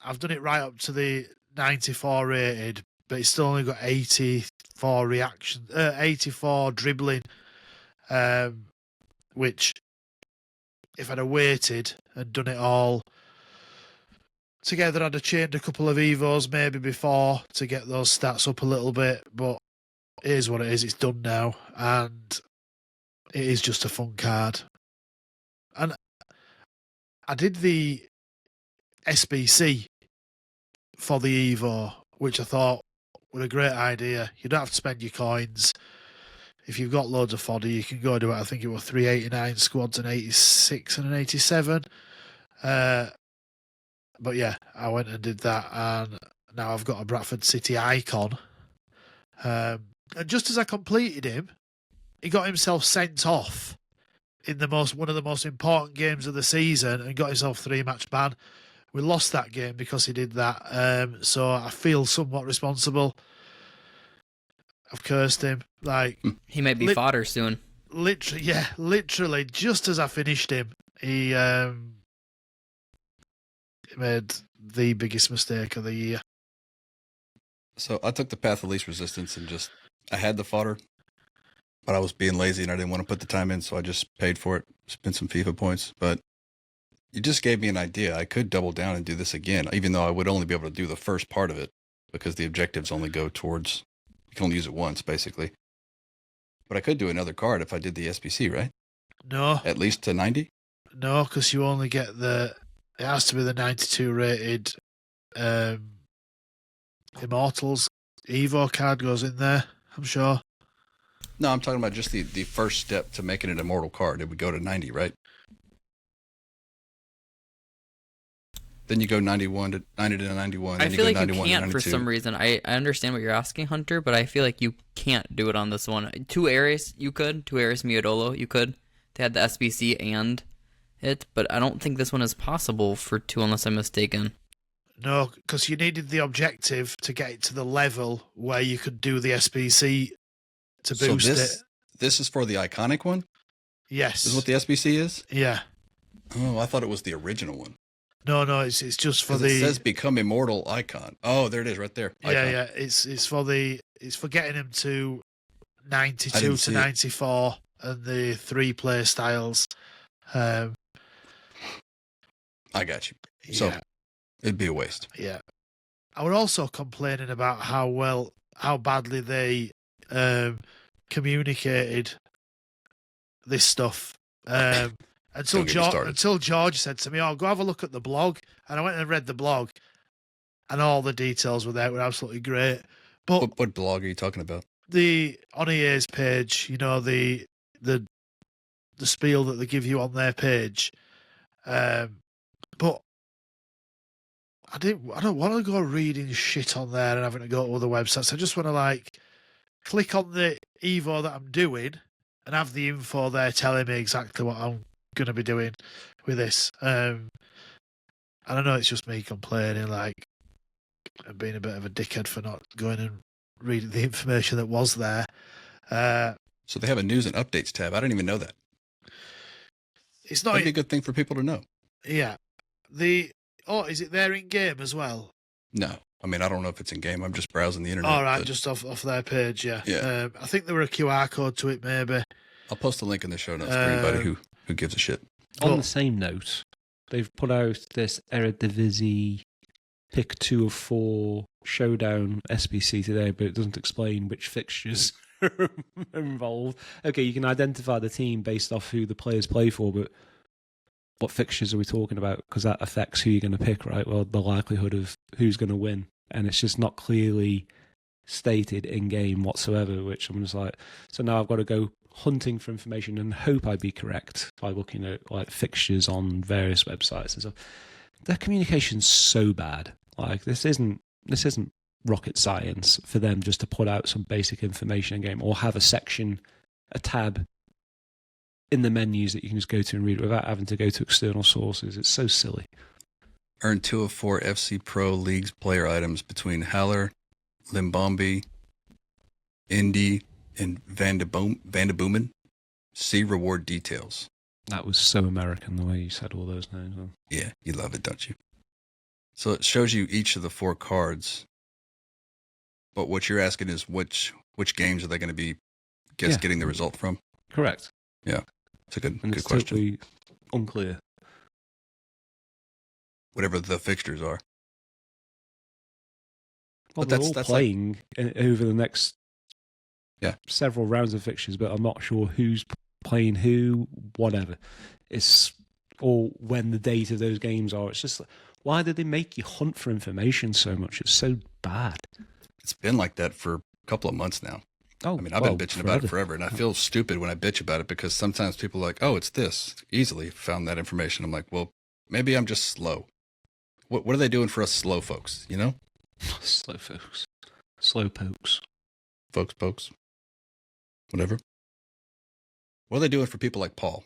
I've done it right up to the 94 rated, but it's still only got 84 reaction, 84 dribbling, which if I'd have waited and done it all together, I'd have chained a couple of Evos maybe before to get those stats up a little bit, but it is what it is. It's done now, and it is just a fun card. And I did the SBC for the Evo, which I thought was a great idea. You don't have to spend your coins. If you've got loads of fodder, you can go do it. I think it was 389 squads, an 86 and an 87. But yeah, I went and did that, and now I've got a Bradford City icon. And just as I completed him, he got himself sent off in one of the most important games of the season and got himself 3-match ban. We lost that game because he did that. So I feel somewhat responsible. I've cursed him. Like, he might be fodder soon. Literally, just as I finished him, he made the biggest mistake of the year. So I took the path of least resistance and I had the fodder, but I was being lazy and I didn't want to put the time in, so I just paid for it, spent some FIFA points. But you just gave me an idea. I could double down and do this again, even though I would only be able to do the first part of it because the objectives only go towards, you can only use it once, basically. But I could do another card if I did the SBC, right? No. At least to 90? No, because you only get it has to be the 92 rated Immortals Evo card goes in there, I'm sure. No, I'm talking about just the first step to making an immortal card. It would go to 90, right? Then you go 91 to 90 to 91. I then feel you like go you 91 can't to for 92. some reason. I understand what you're asking, Hunter, but I feel like you can't do it on this one. 2 Ares, you could. 2 Ares Miodolo, you could. They had the SBC and it, but I don't think this one is possible for 2 unless I'm mistaken. No, because you needed the objective to get it to the level where you could do the SBC to boost it. This is for the iconic one? Yes. This is what the SBC is? Yeah. Oh, I thought it was the original one. No, it's just for 'Cause the. It says become immortal icon. Oh, there it is, right there. Icon. Yeah. It's for getting him to I 92 didn't to see it. 94 and the 3 play styles. I got you. So Yeah. it'd be a waste. Yeah. I was also complaining about how badly they communicated this stuff. Until Don't get me started. George said to me, "Oh, go have a look at the blog," and I went and read the blog, and all the details were there. Were absolutely great. But What blog are you talking about? on EA's page, you know, the spiel that they give you on their page, but I don't want to go reading shit on there and having to go to other websites. I just want to click on the Evo that I'm doing and have the info there telling me exactly what I'm going to be doing with this. And I know it's just me complaining, and being a bit of a dickhead for not going and reading the information that was there. So they have a news and updates tab. I didn't even know that. It's not. That'd be a good thing for people to know. Yeah. Is it there in game as well? No. I mean, I don't know if it's in game. I'm just browsing the internet. All right, but just off their page, yeah. Yeah. I think there were a QR code to it, maybe. I'll post a link in the show notes for anybody who gives a shit. On the same note, they've put out this Eredivisie pick 2 of 4 showdown SBC today, but it doesn't explain which fixtures are involved. Okay, you can identify the team based off who the players play for, but what fixtures are we talking about? Because that affects who you're going to pick, right? Well, the likelihood of who's going to win. And it's just not clearly stated in game whatsoever, which I'm just like, so now I've got to go hunting for information and hope I'd be correct by looking at fixtures on various websites and stuff. Their communication's so bad. This isn't rocket science for them just to put out some basic information in game or have a tab in the menus that you can just go to and read it without having to go to external sources. It's so silly. Earn 2 of 4 FC Pro Leagues player items between Haller, Limbombi, Indy, and Van de Boomen. See reward details. That was so American, the way you said all those names. Yeah, you love it, don't you? So it shows you each of the 4 cards. But what you're asking is which games are they going to be getting the result from? Correct. Yeah, it's a good And it's question. totally unclear. Whatever the fixtures are. Well, But they're that's- all that's playing over the next several rounds of fixtures, but I'm not sure who's playing who, whatever. It's or when the date of those games are. It's just, why do they make you hunt for information so much? It's so bad. It's been like that for a couple of months now. Oh, I mean, I've been bitching about it forever, and I feel stupid when I bitch about it because sometimes people are like, oh, it's this. Easily found that information. I'm like, well, maybe I'm just slow. What are they doing for us slow folks, you know? Slow folks. Slow pokes. Folks, pokes. Whatever. What are they doing for people like Paul?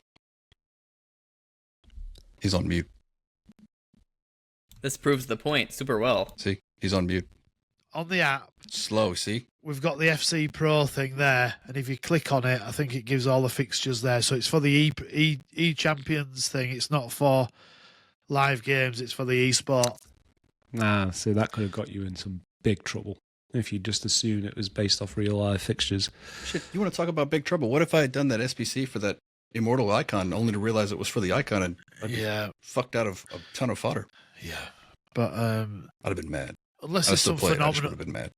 He's on mute. This proves the point super well. See? He's on mute. On the app, Slow, see? we've got the FC Pro thing there, and if you click on it, I think it gives all the fixtures there. So it's for the E-Champions thing. It's not for live games. It's for the e-sport. Nah, see, that could have got you in some big trouble if you just assumed it was based off real life fixtures. Shit, you want to talk about big trouble? What if I had done that SBC for that immortal icon only to realize it was for the icon and I'd be fucked out of a ton of fodder? Yeah. But I'd have been mad. unless I'd it's still some play it. I just phenomenal, would have been mad.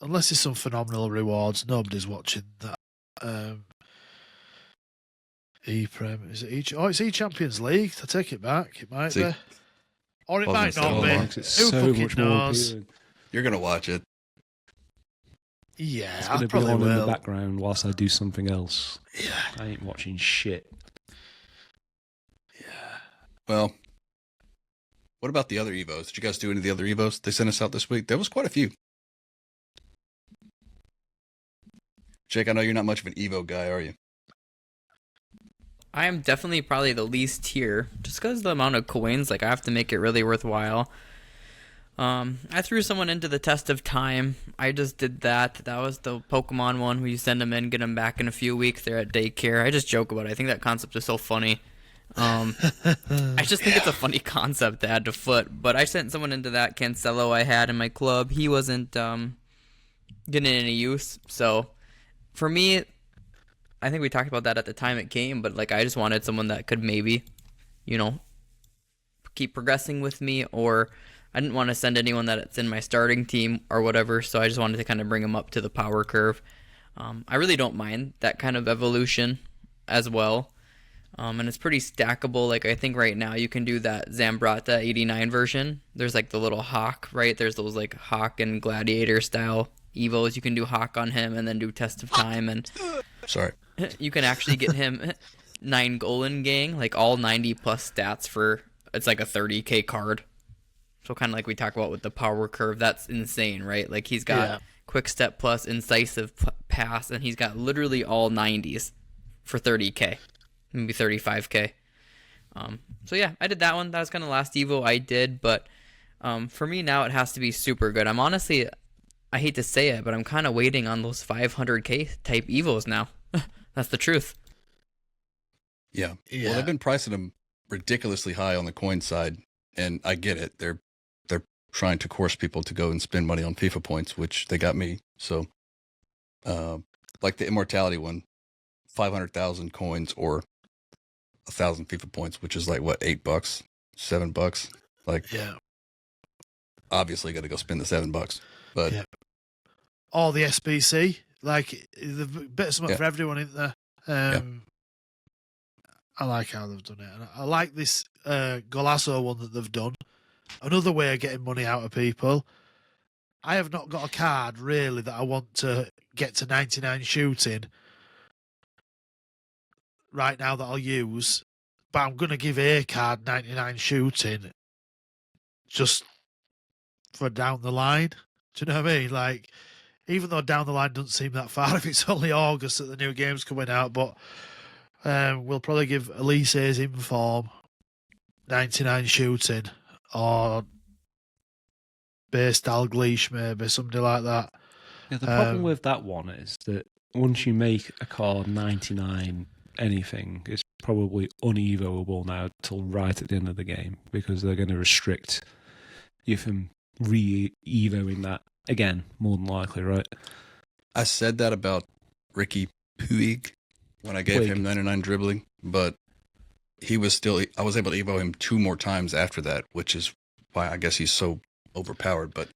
unless it's some phenomenal rewards, nobody's watching that. E-Prem, is it E? Oh, it's E-Champions League. I take it back. It might See? be, or it I might was gonna not say, be. oh, It's Who so fucking much more knows? appealing. You're going to watch it. Yeah, It's I going to be probably on in the will. background whilst I do something else. Yeah, I ain't watching shit. yeah. Well, what about the other Evos? Did you guys do any of the other Evos they sent us out this week? There was quite a few. Jake, I know you're not much of an Evo guy, are you? I am definitely probably the least here, just because the amount of coins. Like, I have to make it really worthwhile. I threw someone into the test of time. I just did that. That was the Pokemon one where you send them in, get them back in a few weeks. They're at daycare. I just joke about it. I think that concept is so funny. I just think it's a funny concept to add to foot. But I sent someone into that Cancelo I had in my club. He wasn't getting any use. So for me, I think we talked about that at the time it came. But like, I just wanted someone that could maybe, keep progressing with me, or I didn't want to send anyone that's in my starting team or whatever, so I just wanted to kind of bring them up to the power curve. I really don't mind that kind of evolution as well, and it's pretty stackable. Like, I think right now you can do that Zambrata 89 version. There's like the little Hawk, right? There's those like Hawk and Gladiator style Evos. You can do Hawk on him and then do Test of Time, and Sorry. you can actually get him 9 Golan Gang, like all 90 plus stats for, it's like a 30k card. So kind of like we talk about with the power curve, that's insane, right? Like, he's got quick step plus incisive pass, and he's got literally all 90s for 30k, maybe 35k. So yeah, I did that one. That was kind of the last Evo I did, but for me now it has to be super good. I'm honestly, I hate to say it, but I'm kind of waiting on those 500k type Evos now. That's the truth. Yeah. Well, they've been pricing them ridiculously high on the coin side, and I get it. They're trying to coerce people to go and spend money on FIFA points, which they got me. So, like the Immortality one, 500,000 coins or 1,000 FIFA points, which is like what, $8, $7. Like, obviously got to go spend the $7. But Or the SBC, like the bit of something for everyone in there. I like how they've done it, and I like this Golasso one that they've done. Another way of getting money out of people. I have not got a card really that I want to get to 99 shooting right now that I'll use, but I'm going to give a card 99 shooting just for down the line. Do you know what I mean? Like, even though down the line doesn't seem that far if it's only August that the new game's coming out, but we'll probably give Elise's Inform 99 shooting, or base Dalgleish, maybe something like that. Yeah, the problem with that one is that once you make a card 99 anything, it's probably unevoable now till right at the end of the game, because they're going to restrict you from re-evoing that again, more than likely, right? I said that about Ricky Puig when I gave him 99 dribbling, but he was still, I was able to evo him 2 more times after that, which is why I guess he's so overpowered. But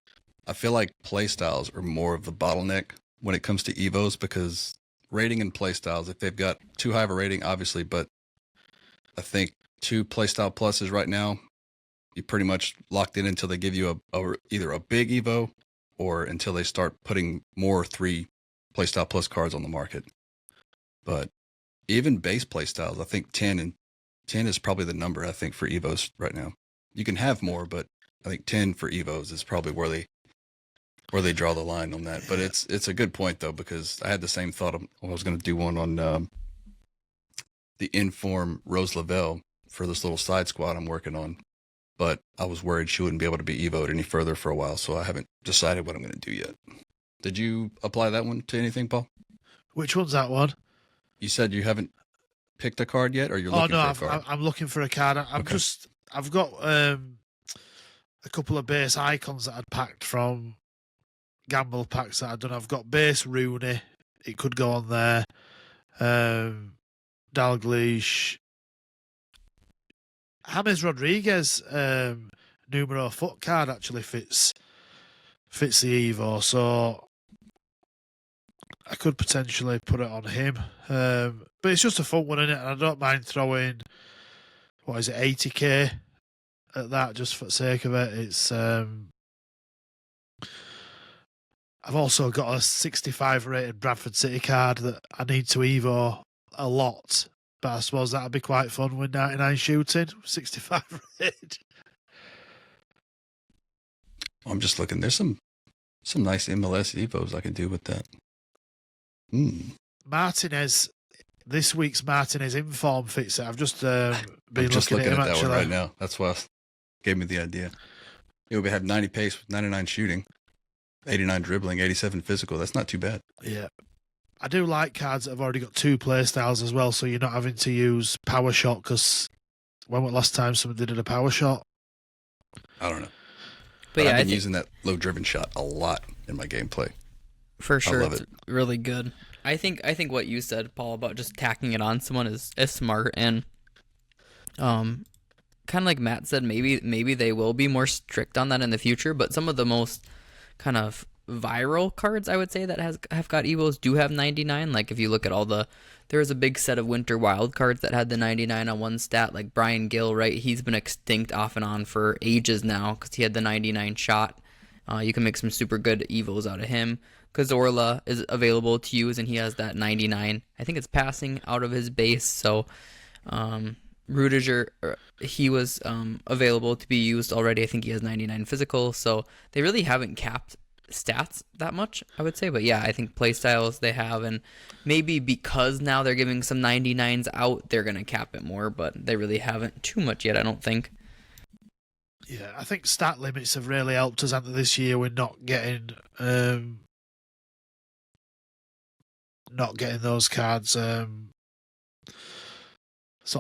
I feel like playstyles are more of the bottleneck when it comes to evos, because rating and playstyles, if they've got too high of a rating, obviously, but I think 2 Playstyle Pluses right now, you pretty much locked in until they give you either a big Evo or until they start putting more 3 Playstyle Plus cards on the market. But even base Playstyles, I think 10 is probably the number, I think, for Evos right now. You can have more, but I think 10 for Evos is probably where they draw the line on that. But it's a good point, though, because I had the same thought. I was going to do one on the Inform Rose Lavelle for this little side squad I'm working on. But I was worried she wouldn't be able to be Evo'd any further for a while, so I haven't decided what I'm going to do yet. Did you apply that one to anything, Paul? Which one's that one? You said you haven't picked a card yet, or you're looking for a card? I'm looking for a card. I've got a couple of base icons that I'd packed from gamble packs that I'd done. I've got base Rooney. It could go on there. Dalglish. James Rodriguez numero foot card actually fits the Evo, so I could potentially put it on him. But it's just a fun one, isn't it? And I don't mind throwing, 80k at that just for the sake of it. It's I've also got a 65 rated Bradford City card that I need to Evo a lot. But I suppose that'd be quite fun with 99 shooting, 65 rated. I'm just looking. There's some nice MLS Evos I can do with that. Martinez, this week's Martinez Inform fits it. I've just been looking at him that actually. one right now. That's what gave me the idea. We have 90 pace with 99 shooting, 89 dribbling, 87 physical. That's not too bad. Yeah. I do like cards that have already got 2 play styles as well, so you're not having to use power shot, because when was the last time somebody did a power shot? I don't know. But yeah, I've been using that low driven shot a lot in my gameplay. For sure, I love it's it. really good. I think what you said, Paul, about just tacking it on someone is smart, and kind of like Matt said, maybe they will be more strict on that in the future. But some of the most kind of viral cards, I would say, that have got Evos do have 99. Like if you look at there was a big set of Winter Wild cards that had the 99 on one stat, like Brian Gill, right? He's been extinct off and on for ages now because he had the 99 shot. You can make some super good Evos out of him. Cazorla is available to use, and he has that 99. I think it's passing out of his base. So Rudiger, he was available to be used already. I think he has 99 physical. So they really haven't capped stats that much, I would say. But yeah, I think playstyles they have, and maybe because now they're giving some 99s out, they're going to cap it more. But they really haven't too much yet, I don't think. Yeah, I think stat limits have really helped us out this year with not getting those cards, sort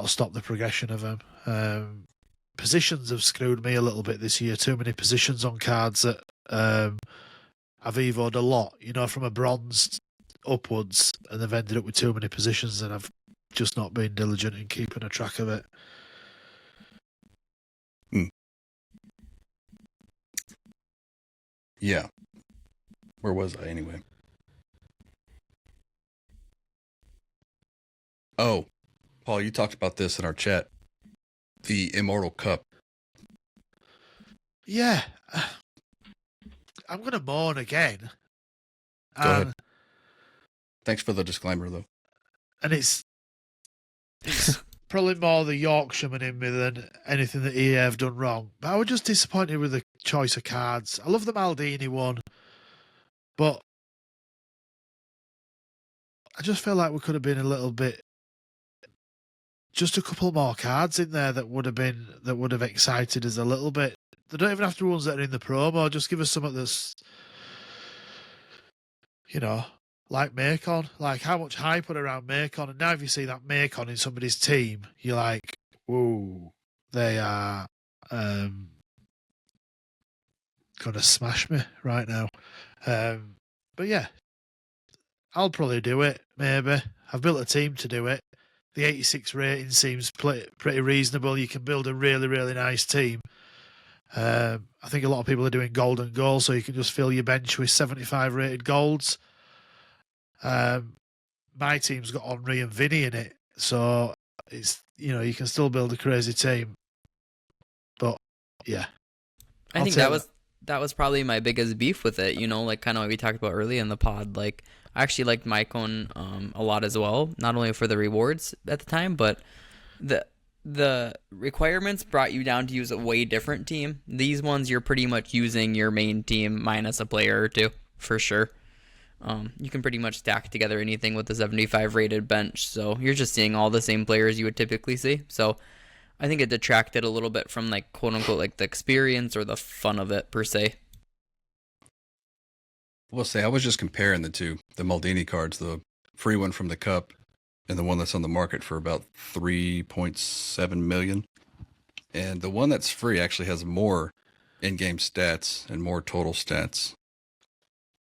of stop the progression of them. Positions have screwed me a little bit this year. Too many positions on cards that I've Evo'd a lot, from a bronze upwards, and they've ended up with too many positions, and I've just not been diligent in keeping a track of it. Yeah. Where was I anyway? Oh, Paul, you talked about this in our chat. The Immortal Cup. Yeah. I'm going to moan again. Go ahead. Thanks for the disclaimer, though. And it's probably more the Yorkshireman in me than anything that EA have done wrong. But I was just disappointed with the choice of cards. I love the Maldini one, but I just feel like we could have been a little bit, just a couple more cards in there that would have excited us a little bit. They don't even have to be ones that are in the promo. Just give us something that's, like Macon. Like how much hype put around Macon, and now if you see that Macon in somebody's team, you're like, whoa, they are going to smash me right now. But yeah, I'll probably do it. Maybe I've built a team to do it. The 86 rating seems pretty reasonable. You can build a really, really nice team. I think a lot of people are doing golden goals, so you can just fill your bench with 75 rated golds. My team's got Henry and Vinny in it, so it's you can still build a crazy team. But yeah, I I'll think take that was probably my biggest beef with it. Like kind of what we talked about early in the pod. Like I actually liked MyCone a lot as well. Not only for the rewards at the time, but the requirements brought you down to use a way different team. These ones you're pretty much using your main team minus a player or two for sure. You can pretty much stack together anything with the 75 rated bench, so you're just seeing all the same players you would typically see. So I think it detracted a little bit from like quote unquote like the experience or the fun of it per se. I will say I was just comparing the two, the Maldini cards, the free one from the Cup and the one that's on the market for about 3.7 million. And the one that's free actually has more in-game stats and more total stats.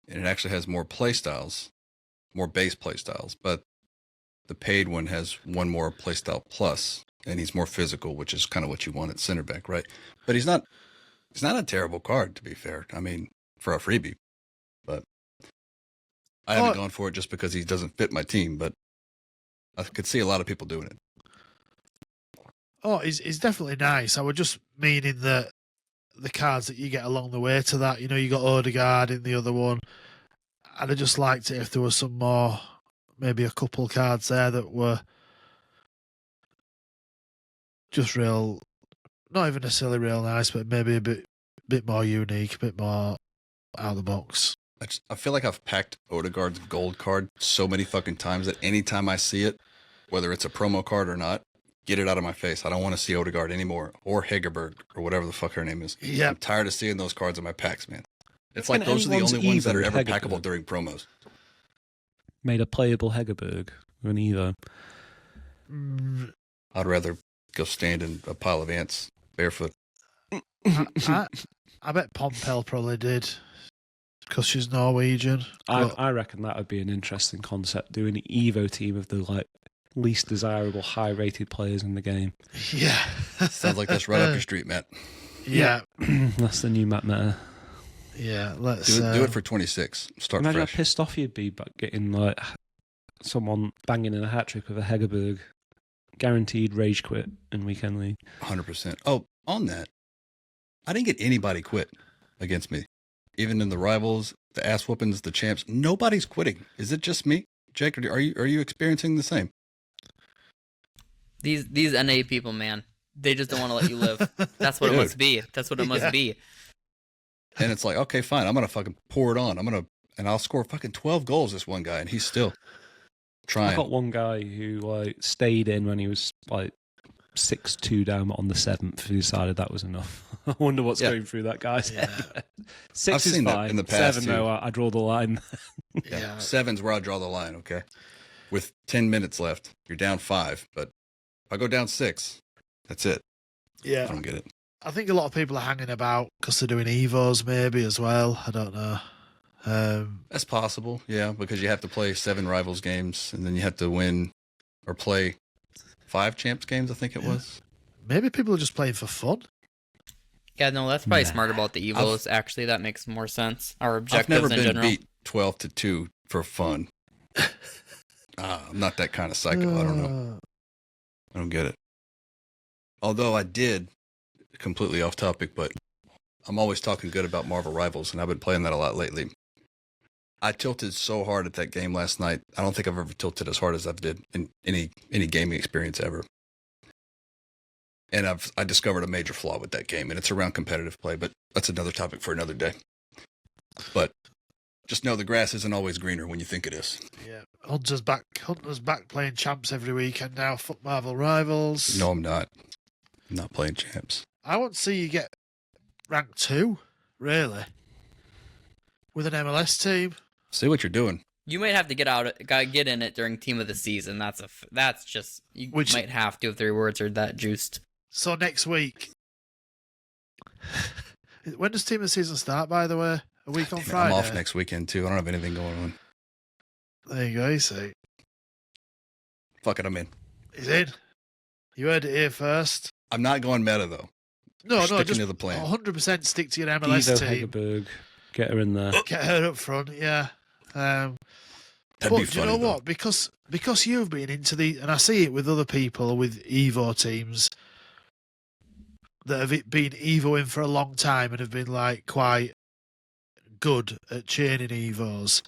And it actually has more playstyles, more base playstyles. But the paid one has one more playstyle plus, and he's more physical, which is kind of what you want at center back, right? But he's not a terrible card, to be fair. I mean, for a freebie. But I haven't gone for it just because he doesn't fit my team, but I could see a lot of people doing it. Oh, he's definitely nice. I was just meaning that the cards that you get along the way to that. You got Odegaard in the other one. I'd have just liked it if there was some more, maybe a couple cards there that were just real, not even necessarily real nice, but maybe a bit more unique, a bit more out of the box. I feel like I've packed Odegaard's gold card so many fucking times that anytime I see it, whether it's a promo card or not, get it out of my face. I don't want to see Odegaard anymore, or Hegerberg, or whatever the fuck her name is. Yeah. I'm tired of seeing those cards in my packs, man. It's like those are the only ones that are ever packable during promos. Made a playable Hegerberg or an Evo. I'd rather go stand in a pile of ants barefoot. I bet Pompel probably did because she's Norwegian. I reckon that would be an interesting concept. Doing an Evo team of the least desirable, high-rated players in the game. Yeah, sounds like that's right up your street, Matt. Yeah, that's the new Matt Meta. Yeah, let's do it for 26. Start imagine fresh. how pissed off you'd be about getting someone banging in a hat trick with a Hegerberg. Guaranteed rage quit in weekend league. 100%. Oh, on that, I didn't get anybody quit against me. Even in the rivals, the ass whoopings, the champs, nobody's quitting. Is it just me? Jake, are you experiencing the same? These NA people, man, they just don't want to let you live. That's what it must be. That's what it must be. And it's like, okay, fine. I'm going to fucking pour it on. And I'll score fucking 12 goals, this one guy. And he's still trying. I got one guy who stayed in when he was 6-2 down on the 7th. He decided that was enough. I wonder what's going through that guy's head. 6 I've is seen fine. that in the past, 7, though, I draw the line. Yeah. 7's where I draw the line, okay? With 10 minutes left, you're down 5. But if I go down 6, that's it. Yeah. I don't get it. I think a lot of people are hanging about because they're doing Evos maybe as well. I don't know. That's possible, yeah, because you have to play 7 rivals games, and then you have to win or play 5 champs games, I think it was. Maybe people are just playing for fun. Yeah, no, that's probably smart about the Evos. Actually, that makes more sense. Our I've objectives never in been general. beat 12-2 for fun. I'm not that kind of psycho. I don't know. I don't get it. Although I did, completely off topic, but I'm always talking good about Marvel Rivals, and I've been playing that a lot lately. I tilted so hard at that game last night. I don't think I've ever tilted as hard as I've did in any gaming experience ever. And I discovered a major flaw with that game, and it's around competitive play, but that's another topic for another day. But just know the grass isn't always greener when you think it is. Yeah, Hunter's back playing champs every weekend now. Fuck Marvel Rivals. No, I'm not. I'm not playing champs. I want to see you get rank 2, really, with an MLS team. See what you're doing. You might have to get in it during Team of the Season. That's just you might have to if the rewards are that juiced. So next week, when does Team of the Season start? By the way, a week on Friday. I'm off next weekend too. I don't have anything going on. There you go. You see, fuck it, I'm in. He's in. You heard it here first. I'm not going meta though. No, just to the plan. 100% stick to your MLS Evo team. Hegerberg, get her in there. Get her up front, yeah. That'd be But do you funny, know though. what? Because you've been into and I see it with other people with Evo teams that have been Evoing for a long time and have been like quite good at chaining Evos.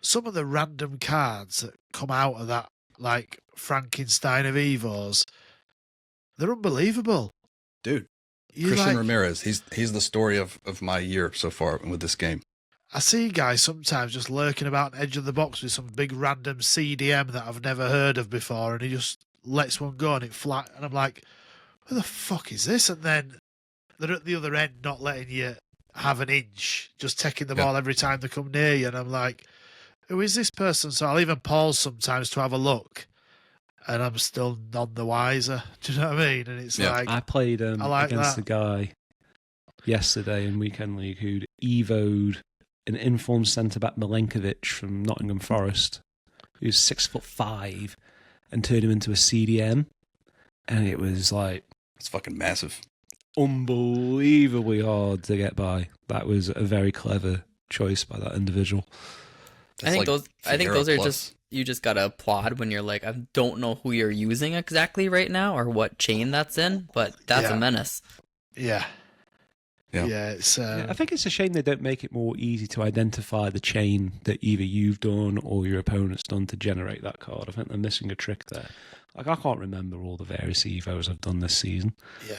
Some of the random cards that come out of that, like Frankenstein of Evos, they're unbelievable. Dude, You Christian like, Ramirez, he's the story of my year so far with this game. I see guys sometimes just lurking about the edge of the box with some big random CDM that I've never heard of before, and he just lets one go and it flat, and I'm like, who the fuck is this? And then they're at the other end not letting you have an inch, just taking the Yeah. ball every time they come near you, and I'm like, who is this person? So I'll even pause sometimes to have a look, and I'm still none the wiser. Do you know what I mean? And it's Yeah. like, I played like against that. a guy yesterday in Weekend League who'd evoed an informed centre-back Milenkovic from Nottingham Forest, who's 6'5", and turned him into a CDM. And it was like It's fucking massive. unbelievably hard to get by. That was a very clever choice by that individual. That's I think Fiera those are plus. just, you just gotta applaud when you're like, I don't know who you're using exactly right now or what chain that's in, but that's Yeah. a menace. yeah. Yeah. Yeah, it's Yeah, I think it's a shame they don't make it more easy to identify the chain that either you've done or your opponent's done to generate that card. I think they're missing a trick there. Like, I can't remember all the various Evos I've done this season. yeah.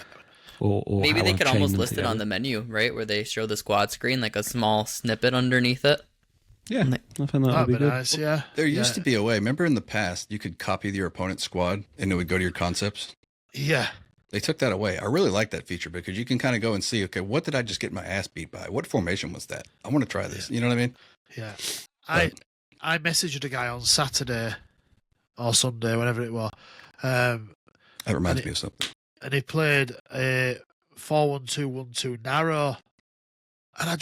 Or Maybe how they I've could chained almost them list it on together. the menu, right? Where they show the squad screen, like a small snippet underneath it. Yeah, I think that would That'd be be good. nice, yeah. There yeah. used to be a way. Remember in the past, you could copy your opponent's squad and it would go to your concepts? Yeah. They took that away. I really like that feature because you can kind of go and see, okay, what did I just get my ass beat by? What formation was that? I want to try this. You know what I mean? Yeah. But- I messaged a guy on Saturday or Sunday, whenever it was, um, That reminds And me of something. and he played a 4-1-2-1-2 narrow, and I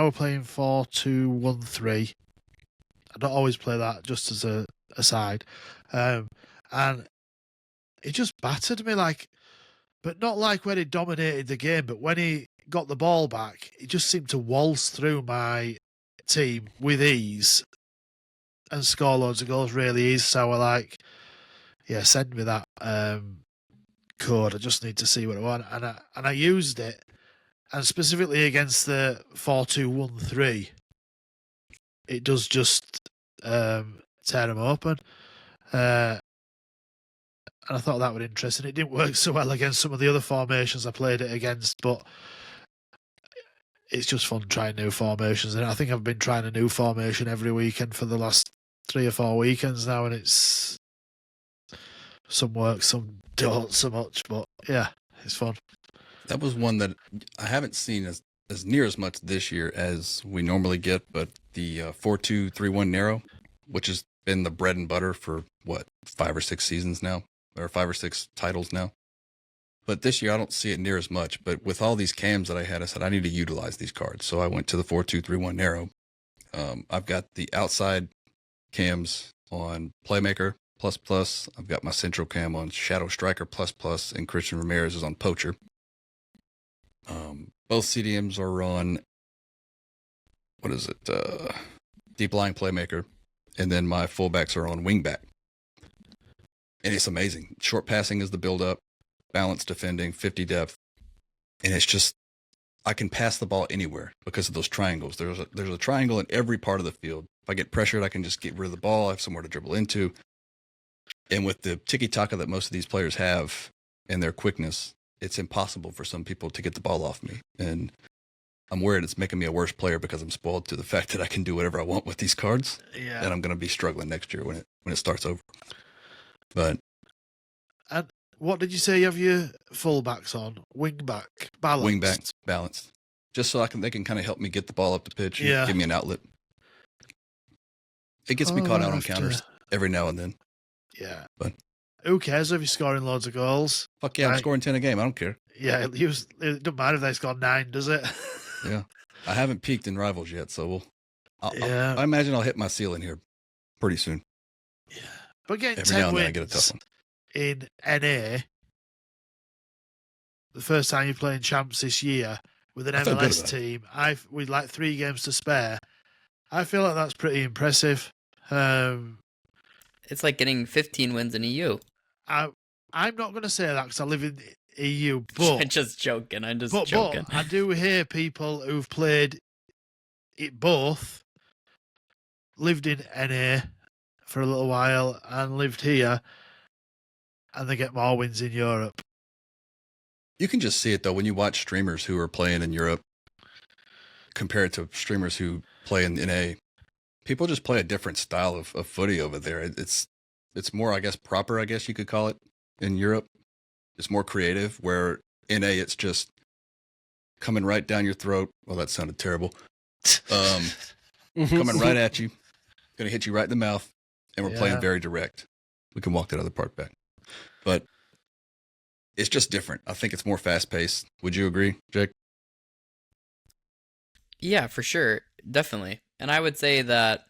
was playing 4-2-1-3. I don't always play that, just as a aside, and he just battered me but not like when he dominated the game, but when he got the ball back, he just seemed to waltz through my team with ease and score loads of goals really easy. So we're like, yeah, send me that code. I just need to see what I want. And I used it, and specifically against the 4-2-1-3, it does just tear them open. And I thought that was interesting. It didn't work so well against some of the other formations I played it against, but it's just fun trying new formations. And I think I've been trying a new formation every weekend for the last 3 or 4 weekends now, and it's some work, some don't so much, but yeah, it's fun. That was one that I haven't seen as near as much this year as we normally get, but the 4-2-3-1 narrow, which has been the bread and butter for 5 or 6 seasons now, or 5 or 6 titles now. But this year I don't see it near as much. But with all these cams that I had, I said I need to utilize these cards. So I went to the 4-2-3-1 narrow. I've got the outside cams on Playmaker ++. I've got my central cam on Shadow Striker ++, and Christian Ramirez is on Poacher. Both CDMs are on, Deep Lying Playmaker, and then my fullbacks are on Wingback. And it's amazing. Short passing is the build-up, balanced defending, 50 depth, and it's just, I can pass the ball anywhere because of those triangles. There's a triangle in every part of the field. If I get pressured, I can just get rid of the ball. I have somewhere to dribble into. And with the tiki-taka that most of these players have and their quickness, it's impossible for some people to get the ball off me. And I'm worried it's making me a worse player because I'm spoiled to the fact that I can do whatever I want with these cards. Yeah. And I'm going to be struggling next year when it starts over. But And what did you say you have your fullbacks on? Wingback, balanced. wingback balanced, just so they can kind of help me get the ball up the pitch and Yeah. give me an outlet. It gets me caught out on counters every now and then. Yeah. But- who cares if you're scoring loads of goals? Fuck yeah, I'm Right. scoring 10 a game. I don't care. Yeah, it doesn't matter if they score 9, does it? Yeah. I haven't peaked in Rivals yet, so Yeah. I imagine I'll hit my ceiling here pretty soon. But getting Every 10 now and then I wins get a tough one. in NA, the first time you're playing champs this year with an I feel good MLS about it. team, with like 3 games to spare, I feel like that's pretty impressive. Um, It's like getting 15 wins in EU. I'm not going to say that because I live in the EU, but I'm just joking. I'm just but joking. I do hear people who've played it both, lived in NA for a little while and lived here, and they get more wins in Europe. You can just see it though when you watch streamers who are playing in Europe compared to streamers who play in NA. People just play a different style of footy over there. It's more, I guess, proper, I guess you could call it, in Europe. It's more creative, where NA it's just coming right down your throat. Well, that sounded terrible. Coming right at you, gonna hit you right in the mouth, and we're playing very direct. We can walk that other part back, but it's just different. I think it's more fast paced. Would you agree, Jake? Yeah, for sure. Definitely. And I would say that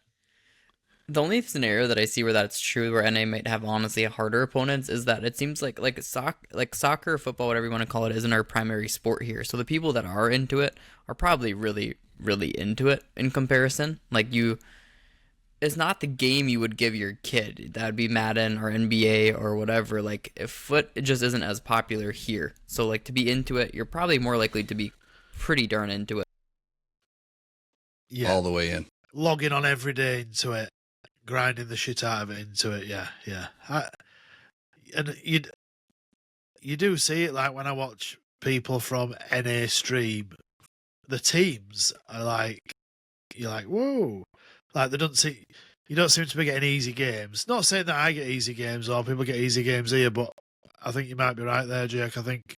the only scenario that I see where that's true, where NA might have honestly harder opponents, is that it seems like soccer, football, whatever you want to call it, isn't our primary sport here. So the people that are into it are probably really, really into it in comparison. Like it's not the game you would give your kid. That'd be Madden or NBA or whatever. Like if foot, it just isn't as popular here. So like to be into it, you're probably more likely to be pretty darn into it. Yeah, All the way in. logging on every day into it, grinding the shit out of it into it. Yeah. And you do see it, like when I watch people from NA stream, the teams are like, you're like, whoa, like you don't seem to be getting easy games. Not saying that I get easy games or people get easy games here, but I think you might be right there, Jake. I think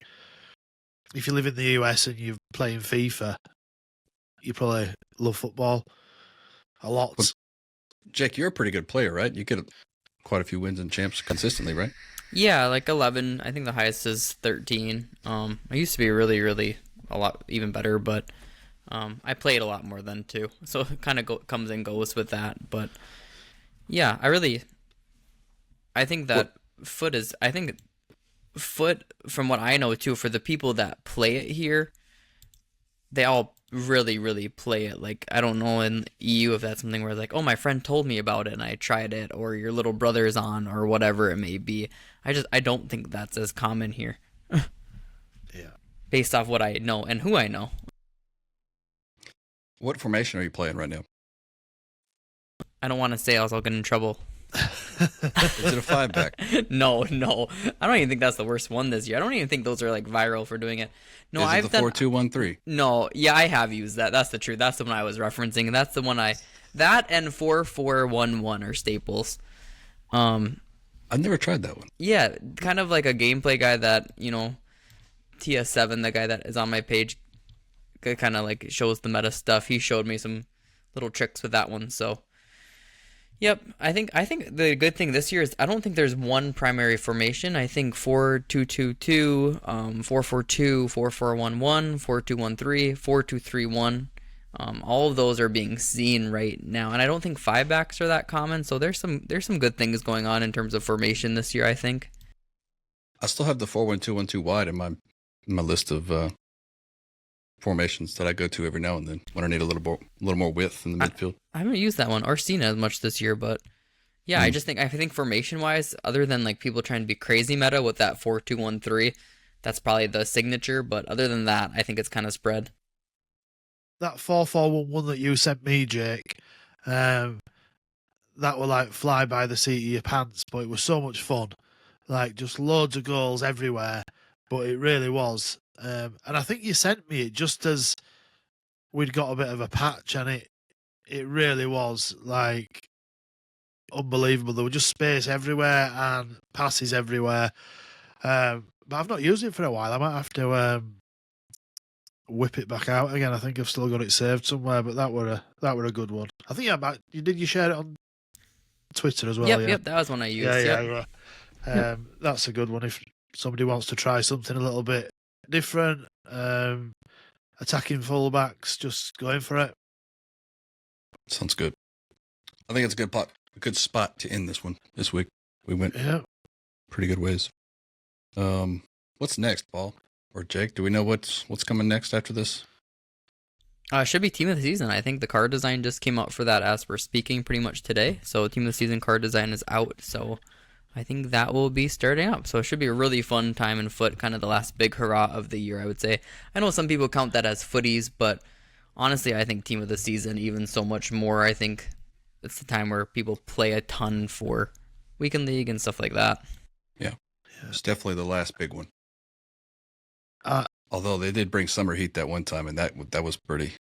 if you live in the US and you're playing FIFA, you probably love football a lot. Well, Jake, you're a pretty good player, right? You get quite a few wins and champs consistently, right? Yeah, like 11. I think the highest is 13. I used to be really, really a lot even better, but I played a lot more then too. So it kind of comes and goes with that. But yeah, I think that I think foot, from what I know too, for the people that play it here, they all really, really play it. Like, I don't know in EU if that's something where it's like, oh, my friend told me about it and I tried it, or your little brother's on, or whatever it may be. I don't think that's as common here. Yeah. Based off what I know and who I know. What formation are you playing right now? I don't want to say else I'll get in trouble. Is it a 5-back? No. I don't even think that's the worst one this year. I don't even think those are like viral for doing it. No, Is it the 4-2-1-3? No, yeah, I have used that. That's the truth. That's the one I was referencing. That's the one that and 4-4-1-1 are staples. I've never tried that one. Yeah, kind of like a gameplay guy that, TS7, the guy that is on my page, kind of like shows the meta stuff. He showed me some little tricks with that one. So, yep, I think the good thing this year is I don't think there's one primary formation. I think 4-2-2-2, 4-4-2, 4-4-1-1, 4-2-1-3, 4-2-3-1. All of those are being seen right now, and I don't think 5-backs are that common. So there's some good things going on in terms of formation this year, I think. I still have the 4-1-2-1-2 wide in my list of formations that I go to every now and then when I need a little more width in the midfield. I haven't used that one or seen it as much this year, but yeah, I think formation wise, other than like people trying to be crazy meta with that 4-2-1-3, that's probably the signature. But other than that, I think it's kind of spread. That 4-4-1-1 that you sent me, Jake, that were like fly by the seat of your pants, but it was so much fun. Like just loads of goals everywhere, but it really was. And I think you sent me it just as we'd got a bit of a patch, and it really was like unbelievable. There was just space everywhere and passes everywhere. But I've not used it for a while. I might have to whip it back out again. I think I've still got it saved somewhere, but that were a good one. I think you share it on Twitter as well? Yep, that was one I used. Yeah. That's a good one if somebody wants to try something a little bit different. Attacking fullbacks, just going for it. Sounds good. I think it's a good spot to end this week. We went pretty good ways. What's next, Paul or Jake? Do we know what's coming next after this? Should be team of the season. I think the card design just came out for that as we're speaking pretty much today. So team of the season card design is out. So I think that will be starting up. So it should be a really fun time in foot, kind of the last big hurrah of the year, I would say. I know some people count that as footies, but honestly, I think team of the season even so much more. I think it's the time where people play a ton for weekend league and stuff like that. Yeah. It's definitely the last big one. Although they did bring summer heat that one time, and that was pretty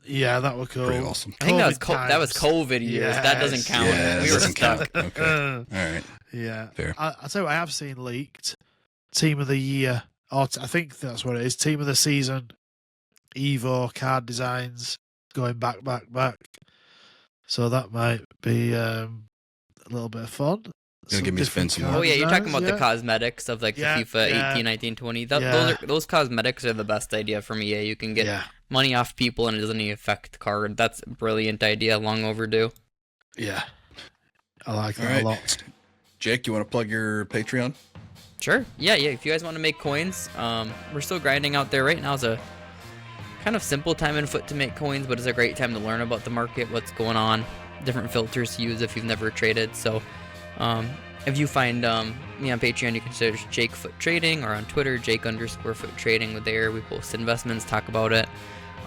that was cool. pretty awesome. I think that was COVID was COVID years. That doesn't count. Yeah, we that were doesn't stuck. count. Okay. All right. Yeah. Fair. I'll tell you what I have seen leaked. Team of the year. Or I think that's what it is. Team of the season. Evo card designs going back. So that might be a little bit of fun. Gonna give me spin some different more. Oh card yeah, you're talking about designs, the cosmetics of like Yeah, the FIFA yeah. 18, 19, 20. Yeah. Those cosmetics are the best idea from EA. You can get Yeah. money off people and it doesn't even affect the card. That's a brilliant idea, long overdue. Yeah. I like All that right. a lot. Jake, you want to plug your Patreon? Sure. Yeah. If you guys want to make coins, we're still grinding out there right now. It's a kind of simple time in foot to make coins, but it's a great time to learn about the market, what's going on, different filters to use if you've never traded. So, if you find me on Patreon, you can search Jake Foot Trading, or on Twitter, Jake_Foot Trading. There, we post investments, talk about it.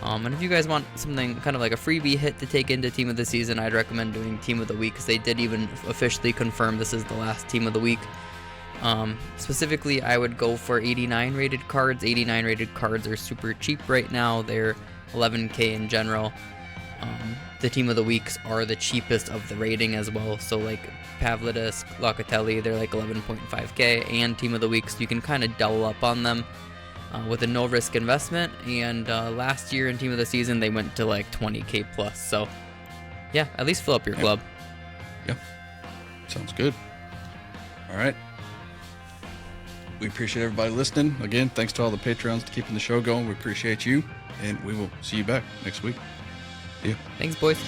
And if you guys want something kind of like a freebie hit to take into Team of the Season, I'd recommend doing Team of the Week, because they did even officially confirm this is the last Team of the Week. Specifically, I would go for 89 rated cards. 89 rated cards are super cheap right now. They're 11K in general. The Team of the Weeks are the cheapest of the rating as well. So like Pavlidis, Locatelli, they're like 11.5K. And Team of the Weeks, you can kind of double up on them with a no risk investment. And last year in Team of the Season, they went to like 20K plus. So yeah, at least fill up your club. Yep. Sounds good. All right. We appreciate everybody listening. Again, thanks to all the Patreons for keeping the show going. We appreciate you, and we will see you back next week. See you. Thanks, boys.